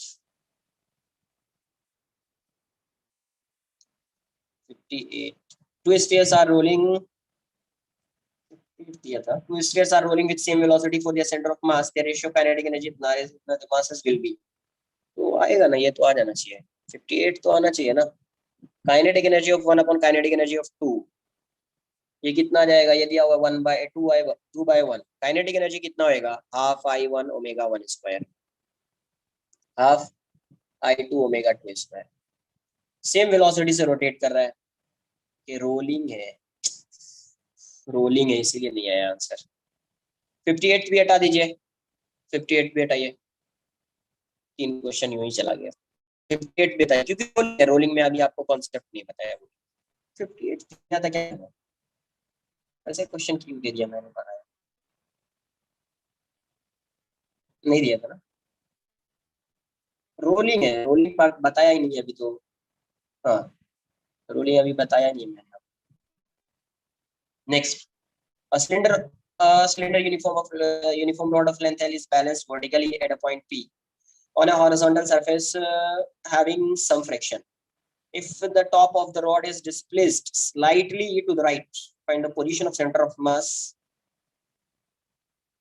58 टू स्टेयर्स आर रोलिंग, दिया था two stairs are rolling with same velocity for their centre of mass, their ratio kinetic energy इतना द मासेस विल बी, तो आएगा ना, ये तो आ जाना चाहिए, 58 तो आना चाहिए ना, kinetic energy of 1 upon kinetic energy of 2, ये कितना आ जाएगा, ये दिया हुआ 1/2/1, काइनेटिक एनर्जी कितना होएगा, half I1 omega 1 square, half I2 omega 2 square, same velocity से रोटेट कर रहा है, ये रोलिंग है, रोलिंग है इसीलिए नहीं आया आंसर। 58 भी हटा दीजिए, 58 भी हटाइए, 3 क्वेश्चन यूं ही चला गया, 58 भी बताइए क्योंकि रोलिंग में अभी आपको कॉन्सेप्ट नहीं बताया, 58 क्या था, क्या ऐसे क्वेश्चन क्यों दे दिया मैंने, बताया नहीं दिया था ना, रोलिंग है, रोलिंग पार्ट बताया ही नहीं अभी तो, हाँ रोलिंग अभी बताया नहीं मैंने। Next, a cylinder cylinder uniform rod of length L is balanced vertically at a point P on a horizontal surface having some friction. If the top of the rod is displaced slightly to the right, find the position of center of mass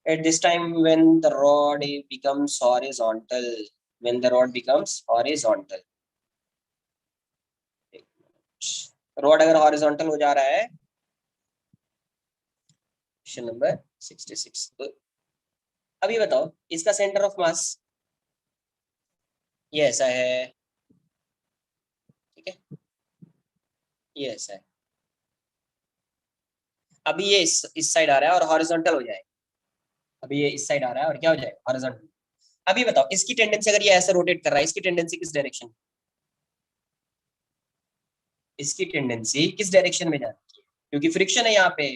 at this time when the rod becomes horizontal, when the rod becomes horizontal, rod अगर horizontal हो जा रहा है, question number 66, तो अभी बताओ इसका centre of मास ये ऐसा है, ठीक है, ये ऐसा है, अभी ये इस साइड आ रहा है और हॉरिजॉन्टल हो जाएगा, अभी ये इस साइड आ रहा है और क्या हो जाएगा, हॉरिजॉन्टल। अभी बताओ इसकी टेंडेंसी, अगर ये ऐसे रोटेट कर रहा है, इसकी टेंडेंसी किस डायरेक्शन, इसकी टेंडेंसी किस डायरेक्शन में जाती है, क्योंकि फ्रिक्शन है यहाँ पे,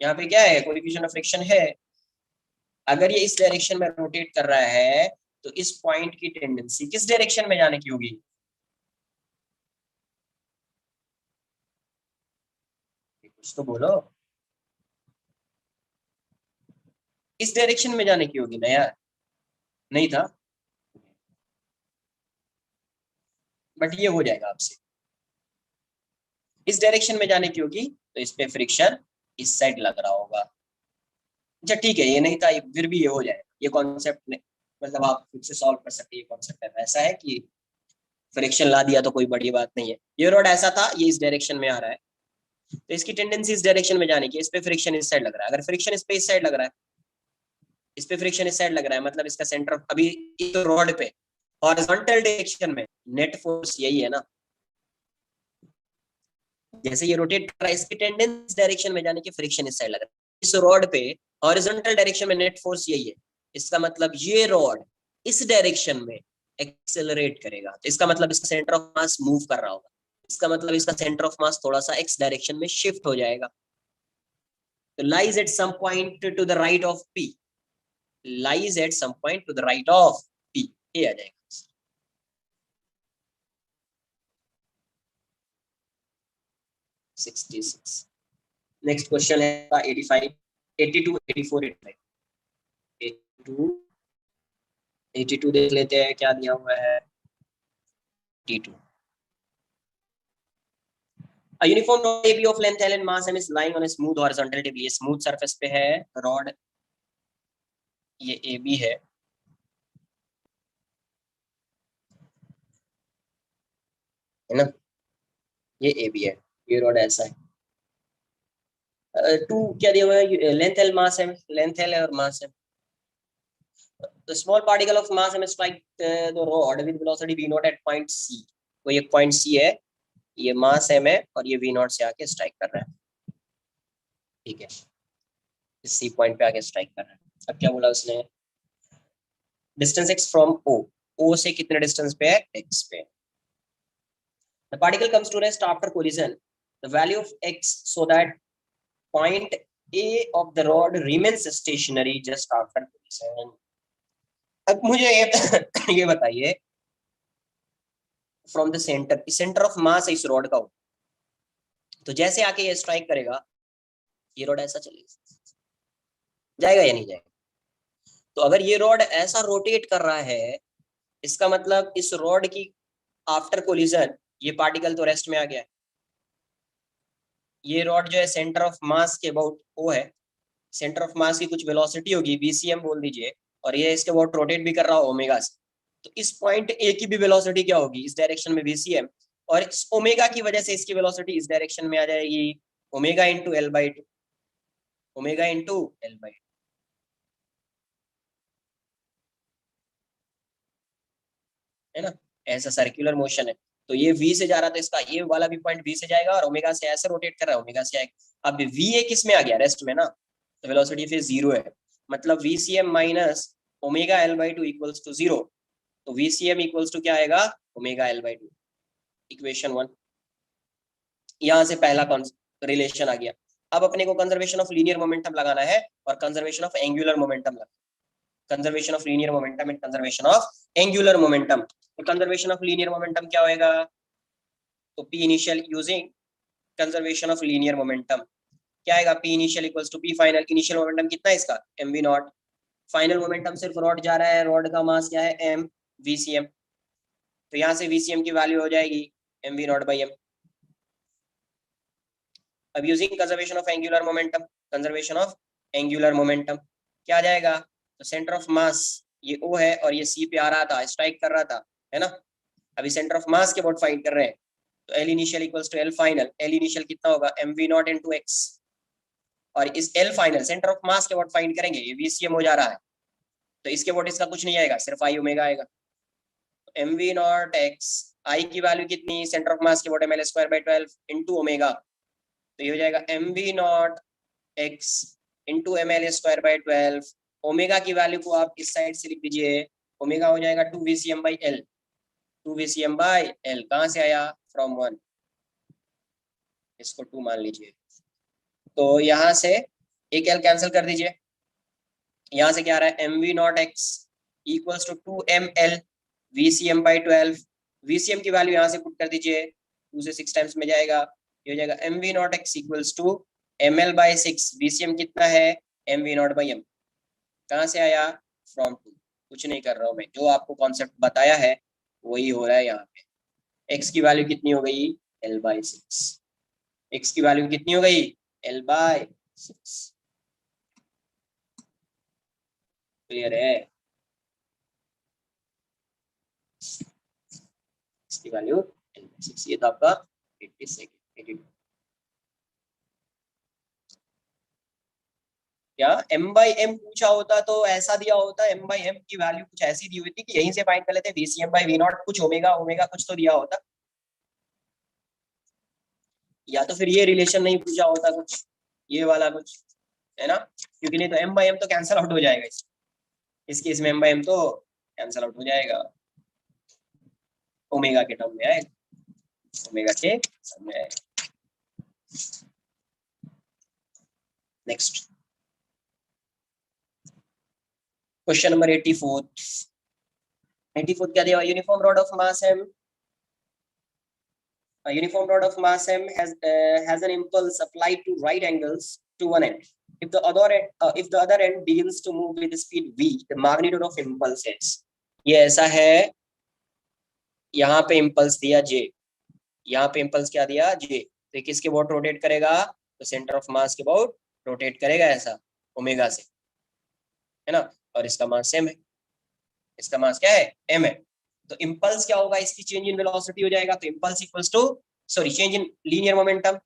यहाँ पे क्या है, कोएफिशिएंट ऑफ फ्रिक्शन है, अगर ये इस डायरेक्शन में रोटेट कर रहा है तो इस पॉइंट की टेंडेंसी किस डायरेक्शन में जाने की होगी, कुछ तो बोलो, इस डायरेक्शन में जाने की होगी ना यार, नहीं था, बट ये हो जाएगा आपसे, इस डायरेक्शन में जाने की होगी, तो इस पे फ्रिक्शन इस साइड लग रहा होगा। अच्छा ठीक है, ये नहीं था, फिर भी ये हो जाएगा, ये कॉन्सेप्ट मतलब आप खुद से सॉल्व कर सकते हैं, ये कॉन्सेप्ट ऐसा है कि फ्रिक्शन ला दिया तो कोई बड़ी बात नहीं है, ये रोड ऐसा था, ये इस डायरेक्शन में आ रहा है, तो इसकी टेंडेंसी इस डायरेक्शन में जाने की, इस पे फ्रिक्शन इस साइड लग रहा है, अगर फ्रिक्शन इस पे इस साइड लग रहा है इस पे फ्रिक्शन इस साइड लग रहा है, मतलब इसका सेंटर अभी इस रॉड पे हॉरिजॉन्टल डायरेक्शन में नेट फोर्स यही है ना, जैसे ये रोटेट कर रहा है इसकी टेंडेंस डायरेक्शन में जाने की फ्रिक्शन इस साइड लग रहा है। इस रॉड पे हॉरिजॉन्टल डायरेक्शन में नेट फोर्स यही है, इसका मतलब ये रॉड इस डायरेक्शन में एक्सेलरेट करेगा, तो इसका मतलब इसका सेंटर ऑफ मास मूव कर रहा होगा, इसका मतलब इसका सेंटर ऑफ मास थोड़ा सा एक्स डायरेक्शन में शिफ्ट हो जाएगा। तो lies at some point to the right of P, lies at some point to the right of P, ये आ जाएगा। 66। नेक्स्ट क्वेश्चन है 85, 82, 84, 85, 82, 82 देख लेते हैं क्या दिया हुआ है। 82, A uniform rod AB of length L and mass M is lying on a smooth horizontal table, ये स्मूथ सरफेस पे है रॉड, ये AB है ना, ये AB है, ये रॉड ऐसा है। टू क्या दिया हुआ है, लेंथ L मास M, लेंथ L है और मास M। The small particle of mass M strike the rod with velocity v naught at point C, तो ये पॉइंट C है, ये मास M है और ये v naught से आके स्ट्राइक कर रहा है, ठीक है, इस C पॉइंट पे आके स्ट्राइक कर रहा है। अब क्या बोला उसने, डिस्टेंस x फ्रॉम O से कितने डिस्टेंस पे है, x पे। The particle comes to rest after collision. The value of x so that point A of the rod remains stationary just after collision. अब मुझे ये बताइए, from the centre, centre of मास है इस रॉड का, तो जैसे आके ये स्ट्राइक करेगा ये रॉड ऐसा चलेगा, जाएगा या नहीं जाएगा। तो अगर ये रॉड ऐसा रोटेट कर रहा है, इसका मतलब इस रॉड की आफ्टर कोलिजन ये पार्टिकल तो रेस्ट में आ गया है, ये रॉड जो है सेंटर ऑफ मास के अबाउट ओ है, सेंटर ऑफ मास की कुछ वेलोसिटी होगी वीसीएम बोल दीजिए, और ये इसके अबाउट रोटेट भी कर रहा हो ओमेगा से, तो इस पॉइंट ए की भी वेलोसिटी क्या होगी इस डायरेक्शन में वीसीएम, और इस ओमेगा की वजह से इसकी वेलोसिटी इस डायरेक्शन में आ जाएगी omega into L by two, omega into L by, है ना, ऐसा सर्कुलर मोशन है। तो ये v से जा रहा था, इसका ये वाला भी पॉइंट v से जाएगा और ओमेगा से ऐसे रोटेट कर रहा है ओमेगा से आएगा। अब v ए किस में आ गया, रेस्ट में ना, तो वेलोसिटी फिर जीरो है, मतलब vcm minus omega l by two equals to zero, तो vcm इक्वल्स टू क्या आएगा, omega l by two, equation 1। यहाँ से पहला रिलेशन आ गया। अब अपने को कंजर्वेशन ऑफ लीनियर मोमेंटम लगाना है और कंजर्वेशन ऑफ एंगुलर मोमेंटम लगाना, conservation of linear momentum and conservation of angular momentum. तो कंजर्वेशन ऑफ लीनियर मोमेंटम क्या होएगा, तो p initial using conservation of linear momentum क्या आएगा, p initial equals to p final, initial momentum कितना है इसका m we naught, final momentum सिर्फ रॉड जा रहा है, रॉड का मास क्या है एम वीसीएम, तो यहाँ से वीसीएम की वैल्यू हो जाएगी M we not by M. अब using conservation of angular momentum, conservation of angular momentum क्या आ जाएगा, तो सेंटर ऑफ मास ये ओ है और ये सी पे आ रहा था, स्ट्राइक कर रहा था, है ना, अभी सेंटर ऑफ मास के अबाउट फाइंड कर रहे हैं, तो l initial equals to l final, l initial कितना होगा m we naught into x, और इस l final centre of mass के अबाउट फाइंड करेंगे, ये वीसीएम हो जा रहा है, तो इसके अबाउट इसका कुछ नहीं आएगा, सिर्फ आई ओमेगा आएगा, m we naught x, I की वैल्यू कितनी सेंटर ऑफ मास के about m l square by 12 into omega, तो ये हो जाएगा m we naught x into m l square by 12, omega की वैल्यू को आप इस साइड से लिख दीजिए, ओमेगा हो जाएगा 2 VCM by L, 2 VCM by L कहाँ से आया फ्रॉम 1, इसको 2 मान लीजिए, तो यहाँ से एक एल कैंसिल कर दीजिए, यहाँ से क्या आ रहा है m we naught x equals to 2 ML VCM by 12, VCM की वैल्यू यहाँ से पुट कर दीजिए, 2 से 6 टाइम्स में जाएगा, ये हो जाएगा m we naught x equals to ML by 6, VCM कितना है m we not by m, कहाँ से आया फ्रॉम 2, कुछ नहीं कर रहा हूँ मैं, जो आपको कॉन्सेप्ट बताया है वही हो रहा है यहाँ पे। एक्स की वैल्यू कितनी हो गई एल बाई 6, एक्स की वैल्यू कितनी हो गई एल बाई 6, क्लियर है, इसकी वैल्यू एल बाई 6, ये तो आपका 82। क्या m बाई m पूछा होता तो ऐसा दिया होता, m बाई m की वैल्यू कुछ ऐसी दी हुई थी कि यहीं से फाइंड कर लेते, VCM बाई V नॉट कुछ ओमेगा ओमेगा कुछ तो दिया होता, या तो फिर ये रिलेशन नहीं पूछा होता कुछ, ये वाला कुछ, है ना, क्योंकि नहीं तो m बाई m तो कैंसिल आउट हो जाएगा, इस केस में m बाई m तो कैंसिल आउट हो जाएगा, ओमेगा के टर्म में आएगा, ओमेगा के टर्म में आएगा। नेक्स्ट क्वेश्चन नंबर 84 क्या दिया, uniform rod of mass m, a uniform rod of mass m has an impulse applied to right angles to one end. If the other end begins to move with speed v, the magnitude of impulse is, ये ऐसा है, यहाँ पे impulse दिया j, यहाँ पे impulse क्या दिया j, तो ये किसके अबाउट रोटेट करेगा, तो सेंटर ऑफ मास के अबाउट रोटेट करेगा ऐसा ओमेगा से, है ना, और इसका मास m है, इसका मास क्या है m है, तो इम्पल्स क्या होगा, इसकी चेंज इन वेलोसिटी हो जाएगा, तो impulse equals to, sorry change in linear momentum,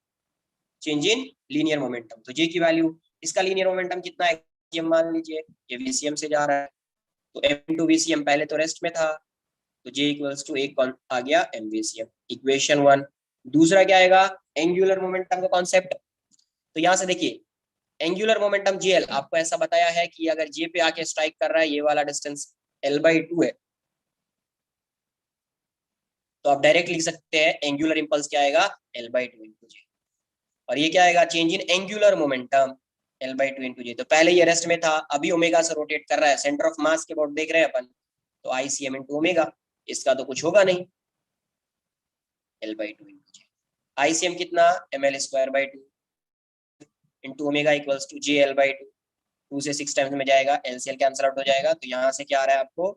change in linear momentum, तो जे की वैल्यू, इसका लीनियर मोमेंटम कितना है, ये मान लीजिए ये VCM से जा रहा है, तो m इंटू VCM पहले तो रेस्ट में था, तो J इक्वल्स टू एक आ गया MVCM, इक्वेशन 1। दूसरा क्या आएगा, एंगुलर मोमेंटम का कॉन्सेप्ट, तो यहाँ से देखिए एंगुलर मोमेंटम JL, आपको ऐसा बताया है कि अगर J पे आके स्ट्राइक कर रहा है, ये वाला डिस्टेंस L/2 है, तो आप डायरेक्ट लिख सकते हैं एंगुलर इंपल्स क्या आएगा L/2 इंटू J, और ये क्या आएगा change in angular momentum L/2 into J, तो पहले ये रेस्ट में था, अभी ओमेगा से रोटेट कर रहा है, सेंटर ऑफ मास के अबाउट देख रहे हैं अपन, तो ICM इंटू ओमेगा, इसका तो कुछ होगा नहीं, L/2 इंटू J, ICM कितना mL²/2 into omega equals to JL/2, 2 से 6 टाइम्स में जाएगा, LCL कैंसिल आउट हो जाएगा, तो यहाँ से क्या आ रहा है आपको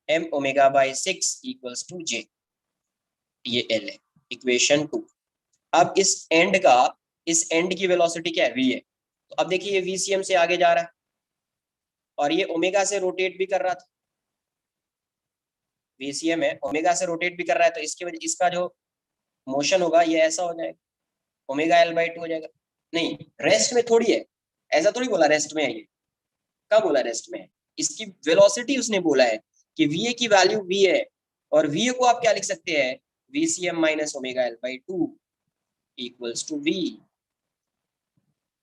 m ओमेगा/6 इक्वल्स टू J, ये L है, इक्वेशन 2। अब इस एंड की वेलोसिटी क्या है, v है, तो अब देखिए ये VCM से आगे जा रहा है और ये ओमेगा से रोटेट भी कर रहा था, VCM है ओमेगा से रोटेट भी कर रहा है, तो इसकी वजह इसका जो मोशन होगा ये ऐसा हो जाएगा, ओमेगा L/2 हो जाएगा, नहीं रेस्ट में थोड़ी है, ऐसा थोड़ी बोला रेस्ट में है, ये कब बोला रेस्ट में है, इसकी वेलोसिटी उसने बोला है कि VA की वैल्यू v है, और VA को आप क्या लिख सकते हैं, VCM minus omega L/2 equals to v,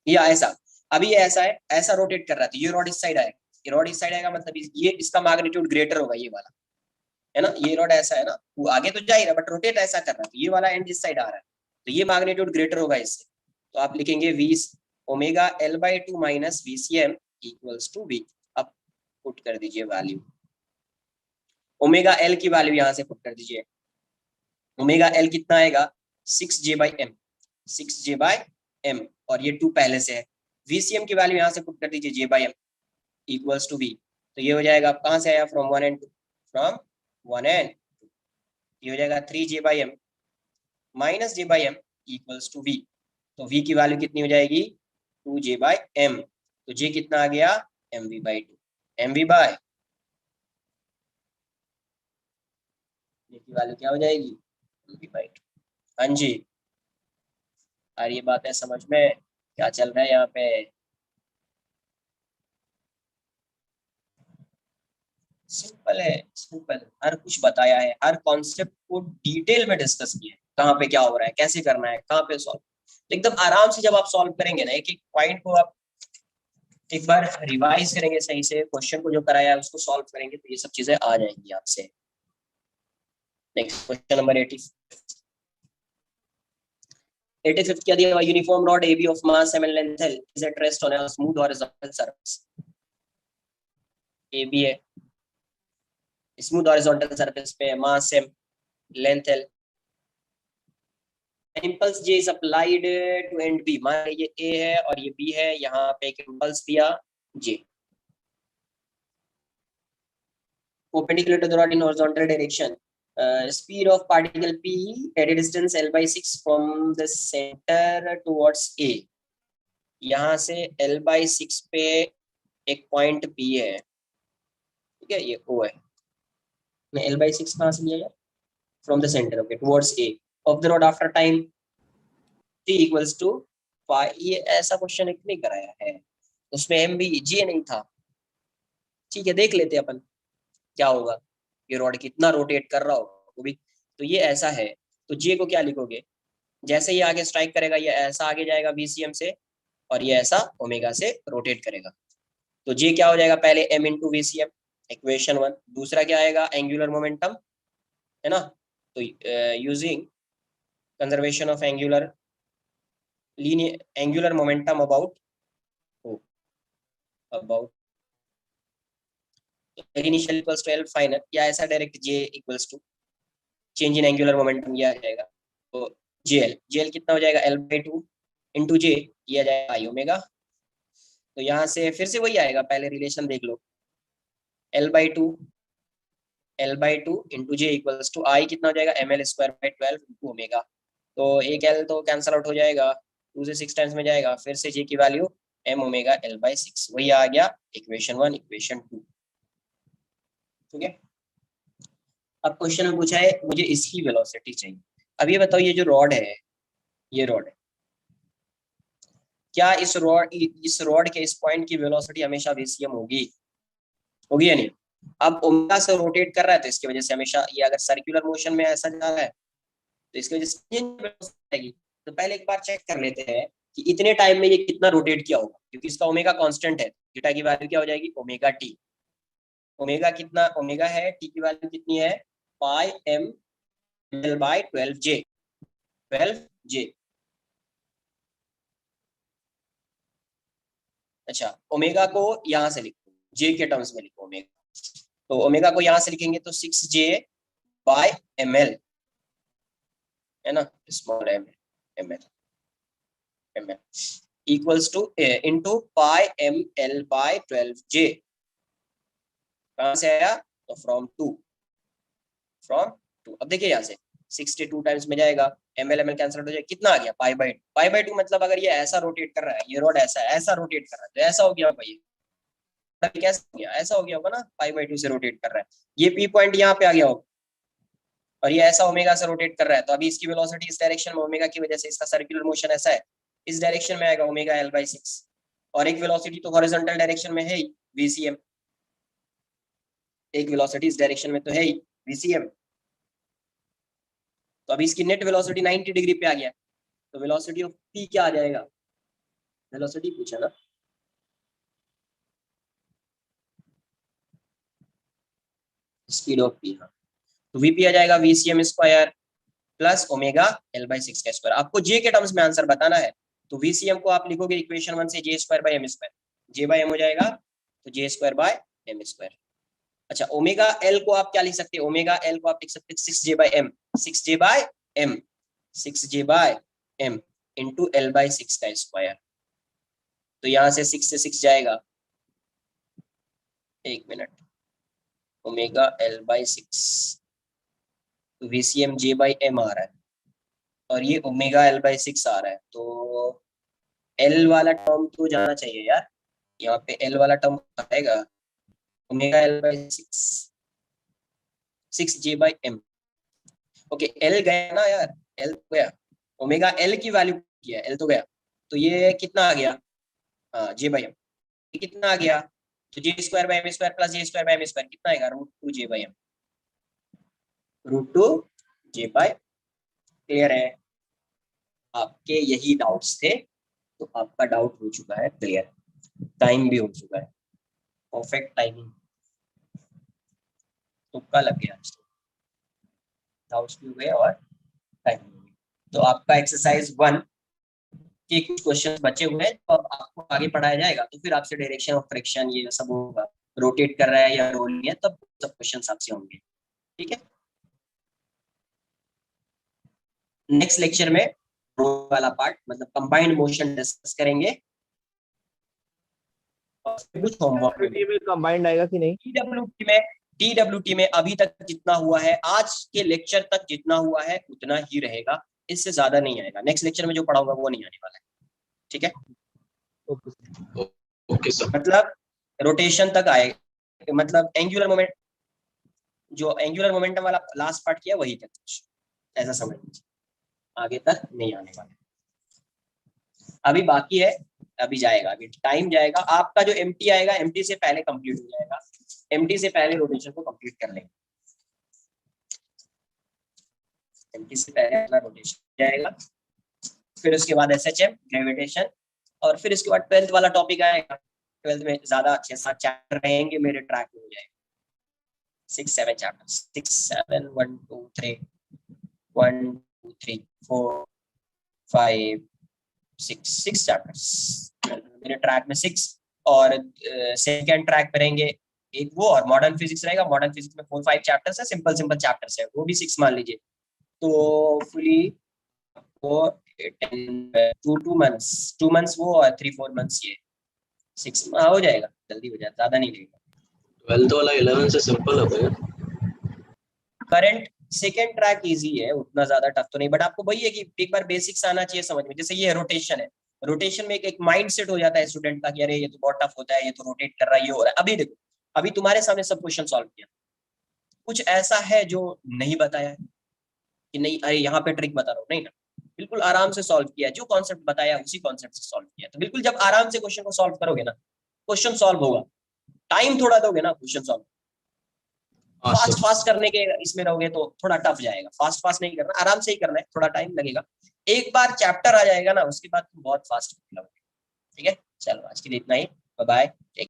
या ऐसा, अभी ये ऐसा है, ऐसा रोटेट कर रहा था, ये रॉड इस साइड आएगा, ये रॉड इस साइड आएगा, मतलब ये इसका मैग्नीट्यूड ग्रेटर होगा, ये वाला है ना, ये रॉड ऐसा है ना, वो आगे तो जा ही रहा बट रोटेट ऐसा कर रहा है, तो ये वाला एंड इस साइड आ रहा है, तो ये मैग्नीट्यूड ग्रेटर होगा इससे, तो आप लिखेंगे v omega L/2 minus VCM equals to v, अब पुट कर दीजिए वैल्यू, ओमेगा L की वैल्यू यहाँ से पुट कर दीजिए, ओमेगा L कितना आएगा 6J/m, 6J/m, और ये 2 पहले से है, VCM की वैल्यू यहाँ से पुट कर दीजिए J/m इक्वल्स टू v, तो ये हो जाएगा, आप कहाँ से आया, फ्रॉम 1 and 2, फ्रॉम 1 and 2, ये हो जाएगा 3J/m minus J/m equals to v, तो v की वैल्यू कितनी हो जाएगी 2J/m, तो J कितना आ गया mv/2, mv/, J की वैल्यू क्या हो जाएगी mv/2। हाँ जी, आ रही बात है समझ में, क्या चल रहा है यहाँ पे, सिंपल है, सिंपल, हर कुछ बताया है, हर कॉन्सेप्ट को डिटेल में डिस्कस किया है, कहाँ पे क्या हो रहा है, कैसे करना है, कहाँ पे सॉल्व, तो एकदम आराम से जब आप सॉल्व करेंगे ना, एक एक पॉइंट को आप एक बार रिवाइज करेंगे सही से, क्वेश्चन को जो कराया है उसको सॉल्व करेंगे, तो ये सब चीजें आ जाएंगी आपसे। नेक्स्ट क्वेश्चन नंबर 85 क्या दिया हुआ, uniform rod AB of mass m and length L is at rest on a smooth horizontal surface, AB है, स्मूथ हॉरिजॉन्टल सरफेस पे, मास m, length L, impulse J is applied to end B, मान लीजिए A है और ये B है, यहाँ पे एक इम्पल्स दिया J, perpendicular to the rod in horizontal direction, speed of particle P at a distance L/6 from the center towards A, यहाँ से L/6 पे एक पॉइंट P है, ठीक है, ये O है, मैं L/6 कहाँ से लिया यार, from the center, okay, towards A of the rod after time t equals to 5, ये ऐसा क्वेश्चन एक नहीं कराया है, उसमें एम भी जे नहीं था। ठीक है, देख लेते अपन क्या होगा, ये रॉड कितना रोटेट कर रहा होगा वो भी। तो ये ऐसा है, तो जे को क्या लिखोगे, जैसे ये आगे स्ट्राइक करेगा ये ऐसा आगे जाएगा बीसीएम से, और ये ऐसा ओमेगा से रोटेट करेगा। तो जे क्या हो जाएगा, पहले एम इंटू वीसीएम, इक्वेशन 1। दूसरा क्या आएगा, एंगुलर मोमेंटम, है ना। तो using conservation of angular momentum about about initial equals to l final, या ऐसा direct J equals to change in angular momentum, ये आ जाएगा। तो जेएल कितना हो जाएगा, L/2 इंटू जे, ये आ जाएगा आई ओमेगा। तो यहाँ से फिर से वही आएगा, पहले रिलेशन देख लो, L/2 into J equals to I कितना हो जाएगा, ml²/12 इंटू ओमेगा। तो एक एल तो कैंसल आउट हो जाएगा, 2 से 6 टाइम्स में जाएगा, फिर से जे की वैल्यू m ओमेगा L/6, वही आ गया इक्वेशन 1 इक्वेशन 2। ठीक है, अब क्वेश्चन में पूछा है मुझे इसकी वेलोसिटी चाहिए। अब ये बताओ, ये जो रॉड है, ये रॉड है, क्या इस रॉड के इस पॉइंट की वेलोसिटी हमेशा वीसीएम होगी, होगी या नहीं। अब ओमेगा से रोटेट कर रहा है तो इसकी वजह से हमेशा, ये अगर सर्कुलर मोशन में ऐसा जा रहा है तो इसकी वजह से आएगी। तो पहले एक बार चेक कर लेते हैं कि इतने टाइम में ये कितना रोटेट किया होगा, क्योंकि इसका ओमेगा कांस्टेंट है, थीटा की वैल्यू क्या हो जाएगी, ओमेगा टी। ओमेगा कितना ओमेगा है, टी की वैल्यू कितनी है, पाई एम एल बाई 12 जे। अच्छा, ओमेगा को यहाँ से लिखो, जे के टर्म्स में लिखो ओमेगा। तो ओमेगा को यहाँ से लिखेंगे तो 6J/ml, है ना, small m l equals to into pi ml/12J। कहाँ से आया, तो फ्रॉम टू। अब देखिए यहाँ से 62 टाइम्स में जाएगा, ml कैंसिल हो जाएगा, कितना आ गया, पाई बाई टू। मतलब अगर ये ऐसा रोटेट कर रहा है, ये रोड ऐसा रोटेट कर रहा है, तो ऐसा हो गया होगा, ये कैसा हो गया, ऐसा हो गया होगा ना, पाई बाई टू से रोटेट कर रहा है, ये पी पॉइंट यहाँ पे आ गया होगा, और ये ऐसा ओमेगा से रोटेट कर रहा है। तो अभी इसकी वेलोसिटी इस डायरेक्शन में ओमेगा की वजह से, इसका सर्कुलर मोशन ऐसा है, इस डायरेक्शन में आएगा ओमेगा L/6, और एक वेलोसिटी तो हॉरिजॉन्टल डायरेक्शन में है ही, वीसीएम। एक वेलोसिटी इस डायरेक्शन में तो है ही, वीसीएम। तो अभी इसकी नेट वेलोसिटी 90 डिग्री पे आ गया, तो वेलोसिटी ऑफ पी क्या आ जाएगा, वेलोसिटी पूछा ना, स्पीड ऑफ पी। हाँ, तो वीपी आ जाएगा VCM² प्लस ओमेगा L/6 का स्क्वायर। आपको जे के टर्म्स में आंसर बताना है, तो VCM को आप लिखोगे इक्वेशन 1 से J²/m², J/m हो जाएगा, तो J²/m²। अच्छा, ओमेगा एल को आप क्या लिख सकते हैं, ओमेगा एल को आप लिख सकते हैं 6J/m, 6J/m, 6J/m into L/6 का स्क्वायर। तो यहाँ से 6 से 6 जाएगा, एक minute, omega L/6, VCM J/m आ रहा है, और ये ओमेगा L/6 आ रहा है, तो एल वाला टर्म तो जाना चाहिए यार, यहाँ पे एल वाला टर्म आएगा, omega L/6, 6J/m। Okay, L गया ना यार, एल तो गया, ओमेगा एल की वैल्यू किया, एल तो गया, तो ये कितना आ गया, हाँ J/m, ये कितना आ गया, तो J²/m² प्लस J²/m² कितना आएगा, √2J/m, √2J/, क्लियर है। आपके यही डाउट्स थे, तो आपका डाउट हो चुका है क्लियर, टाइम भी हो चुका है, परफेक्ट टाइमिंग, तुक्का लग गया, डाउट्स भी हो गए और टाइम भी हो गया। तो आपका एक्सरसाइज 1 के कुछ क्वेश्चन बचे हुए हैं, तो अब आपको आगे पढ़ाया जाएगा, तो फिर आपसे डायरेक्शन ऑफ फ्रिक्शन ये सब होगा, रोटेट कर रहा है या रोल नहीं है, तब सब क्वेश्चन आपसे होंगे। ठीक है, नेक्स्ट लेक्चर में रोल वाला पार्ट, मतलब कंबाइंड मोशन डिस्कस करेंगे, और कुछ होमवर्क में कंबाइंड आएगा कि नहीं, टीडब्ल्यूटी में अभी तक जितना हुआ है, आज के लेक्चर तक जितना हुआ है उतना ही रहेगा, इससे ज्यादा नहीं आएगा। नेक्स्ट लेक्चर में जो पढ़ाऊंगा वो नहीं आने वाला है, ठीक है। Okay sir. मतलब रोटेशन तक आएगा, मतलब एंगुलर मोमेंट, जो एंगुलर मोमेंटम वाला लास्ट पार्ट किया वही तक, ऐसा समझ लीजिए, आगे तक नहीं आने वाला। अभी बाकी है अभी जाएगा, अभी टाइम जाएगा, आपका जो एमटी आएगा एमटी से पहले कंप्लीट हो जाएगा, एमटी से पहले रोटेशन को कंप्लीट कर लेंगे, एमटी से पहले अपना रोटेशन जाएगा, फिर उसके बाद एसएचएम ग्रेविटेशन, और फिर उसके बाद 12th वाला टॉपिक आएगा। 12th में ज्यादा 6-7 चैप्टर रहेंगे, मेरे ट्रैक में हो जाएगा 6-7 चैप्टर, 6-7 1 2 3 1 2 3 4 5 6 चैप्टर्स मेरे ट्रैक में 6, और सेकेंड ट्रैक पे रहेंगे एक वो, और मॉडर्न फिजिक्स रहेगा, मॉडर्न फिजिक्स में 4-5 चैप्टर्स है, सिंपल सिंपल चैप्टर्स है, वो भी 6 मान लीजिए, तो फुली वो 2 मंथ्स वो, और 3-4 मंथ्स ये, 6 हो जाएगा, जल्दी हो जाएगा, ज्यादा नहीं लगेगा। 12th वाला 11 से सिंपल हो गया। करंट सेकेंड ट्रैक इजी है, उतना ज्यादा टफ तो नहीं, बट आपको वही है कि एक बार बेसिक्स आना चाहिए समझ में, जैसे ये रोटेशन है, रोटेशन में एक माइंड सेट हो जाता है स्टूडेंट का कि अरे ये तो बहुत टफ होता है, ये तो रोटेट कर रहा है, ये हो रहा है। अभी देखो, अभी तुम्हारे सामने सब क्वेश्चन सॉल्व किया, कुछ ऐसा है जो नहीं बताया है कि नहीं अरे यहाँ पे ट्रिक बता रहा हूँ, नहीं ना, बिल्कुल आराम से सॉल्व किया, जो कॉन्सेप्ट बताया उसी कॉन्सेप्ट से सॉल्व किया, तो बिल्कुल जब आराम से क्वेश्चन को सॉल्व करोगे ना, क्वेश्चन सॉल्व होगा, टाइम थोड़ा दोगे ना क्वेश्चन सॉल्व, फास्ट फास्ट करने के इसमें रहोगे तो थोड़ा टफ जाएगा, फास्ट फास्ट नहीं करना, आराम से ही करना है, थोड़ा टाइम लगेगा, एक बार चैप्टर आ जाएगा ना उसके बाद तुम बहुत फास्ट लगोगे। ठीक है, चलो आज के लिए इतना ही, बाय बाय।